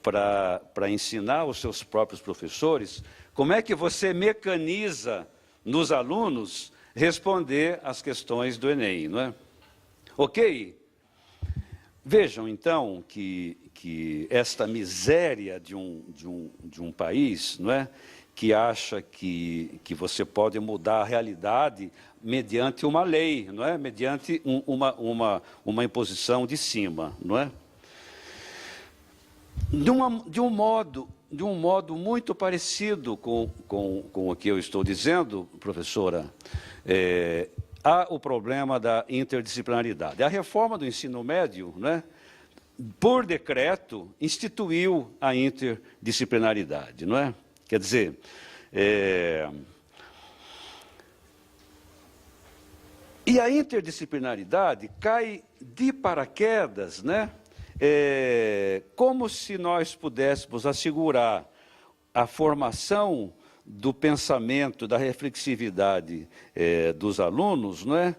para ensinar os seus próprios professores como é que você mecaniza nos alunos responder às questões do Enem, não é? Ok? Vejam, então, que esta miséria de um país, não é? Que acha que você pode mudar a realidade mediante uma lei, não é? Mediante uma imposição de cima, não é? De um modo muito parecido com o que eu estou dizendo, professora, há o problema da interdisciplinaridade. A reforma do ensino médio, né, por decreto, instituiu a interdisciplinaridade, não é? Quer dizer, e a interdisciplinaridade cai de paraquedas, né? Como se nós pudéssemos assegurar a formação do pensamento, da reflexividade dos alunos, não é?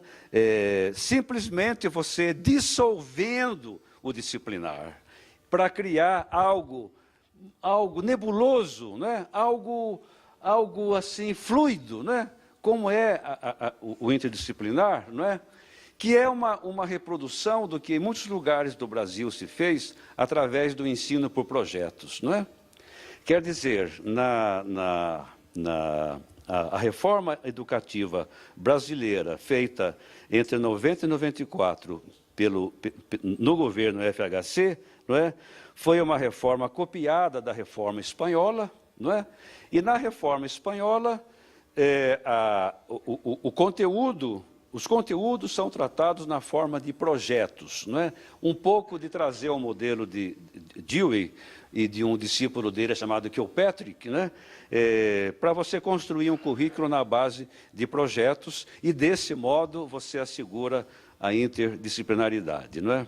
Simplesmente você dissolvendo o disciplinar para criar algo nebuloso, né? algo assim fluido, né? Como é o interdisciplinar, não é? Que é uma reprodução do que em muitos lugares do Brasil se fez através do ensino por projetos, não é? Quer dizer, a reforma educativa brasileira feita entre 90 e 94 no governo FHC, não é? Foi uma reforma copiada da reforma espanhola, não é? E na reforma espanhola, os conteúdos são tratados na forma de projetos, não é? Um pouco de trazer o modelo de Dewey e de um discípulo dele chamado Kilpatrick, né? Para você construir um currículo na base de projetos e, desse modo, você assegura a interdisciplinaridade, não é?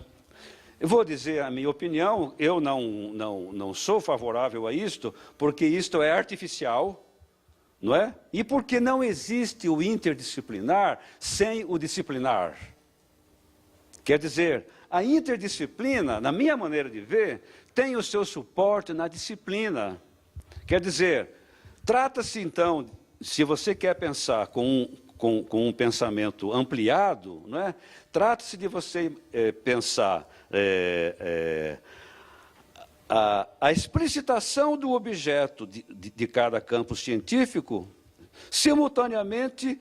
Eu vou dizer a minha opinião, eu não sou favorável a isto, porque isto é artificial, não é? E porque não existe o interdisciplinar sem o disciplinar. Quer dizer, a interdisciplina, na minha maneira de ver, tem o seu suporte na disciplina. Quer dizer, Trata-se, então, se você quer pensar com um pensamento ampliado, não é? Trata-se de você pensar a explicitação do objeto de cada campo científico, simultaneamente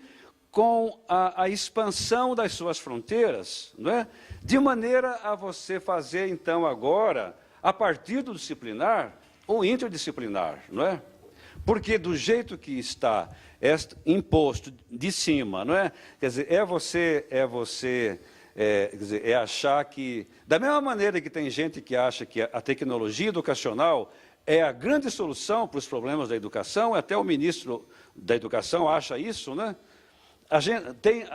com a expansão das suas fronteiras, não é? De maneira a você fazer, então, agora, a partir do disciplinar, o interdisciplinar, não é? Porque do jeito que está imposto de cima, não é? Quer dizer, quer dizer, é achar que, da mesma maneira que tem gente que acha que a tecnologia educacional é a grande solução para os problemas da educação, até o ministro da Educação acha isso, né? A gente tem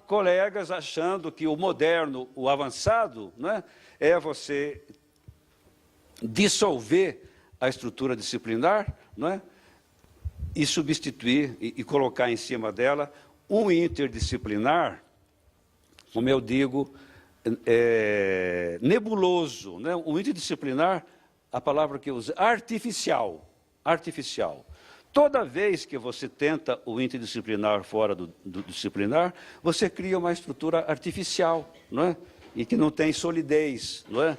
colegas achando que o moderno, o avançado, né, é você dissolver a estrutura disciplinar, não é? E substituir e colocar em cima dela um interdisciplinar, como eu digo, nebuloso, né? Um interdisciplinar, a palavra que eu uso, artificial. Toda vez que você tenta o interdisciplinar fora do disciplinar, você cria uma estrutura artificial, não é? E que não tem solidez, não é?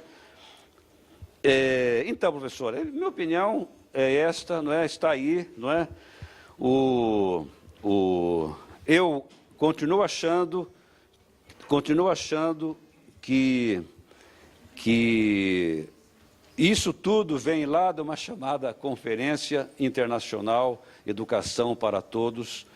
Então, professor, minha opinião é esta, não é? Está aí, não é? Eu continuo achando que isso tudo vem lá de uma chamada Conferência Internacional Educação para Todos,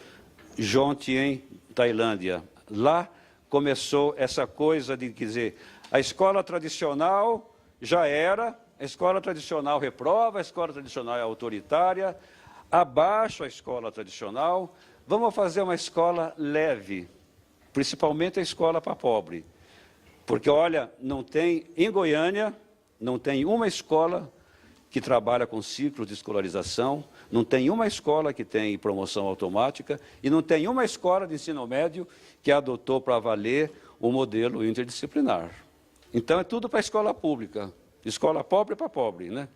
Jonte, em Tailândia. Lá começou essa coisa de dizer, a escola tradicional já era, a escola tradicional reprova, a escola tradicional é autoritária, abaixo a escola tradicional, vamos fazer uma escola leve, principalmente a escola para pobre. Porque, olha, não tem, em Goiânia, não tem uma escola que trabalha com ciclos de escolarização, não tem uma escola que tem promoção automática e não tem uma escola de ensino médio que adotou para valer o modelo interdisciplinar. Então, é tudo para a escola pública, escola pobre para pobre, né?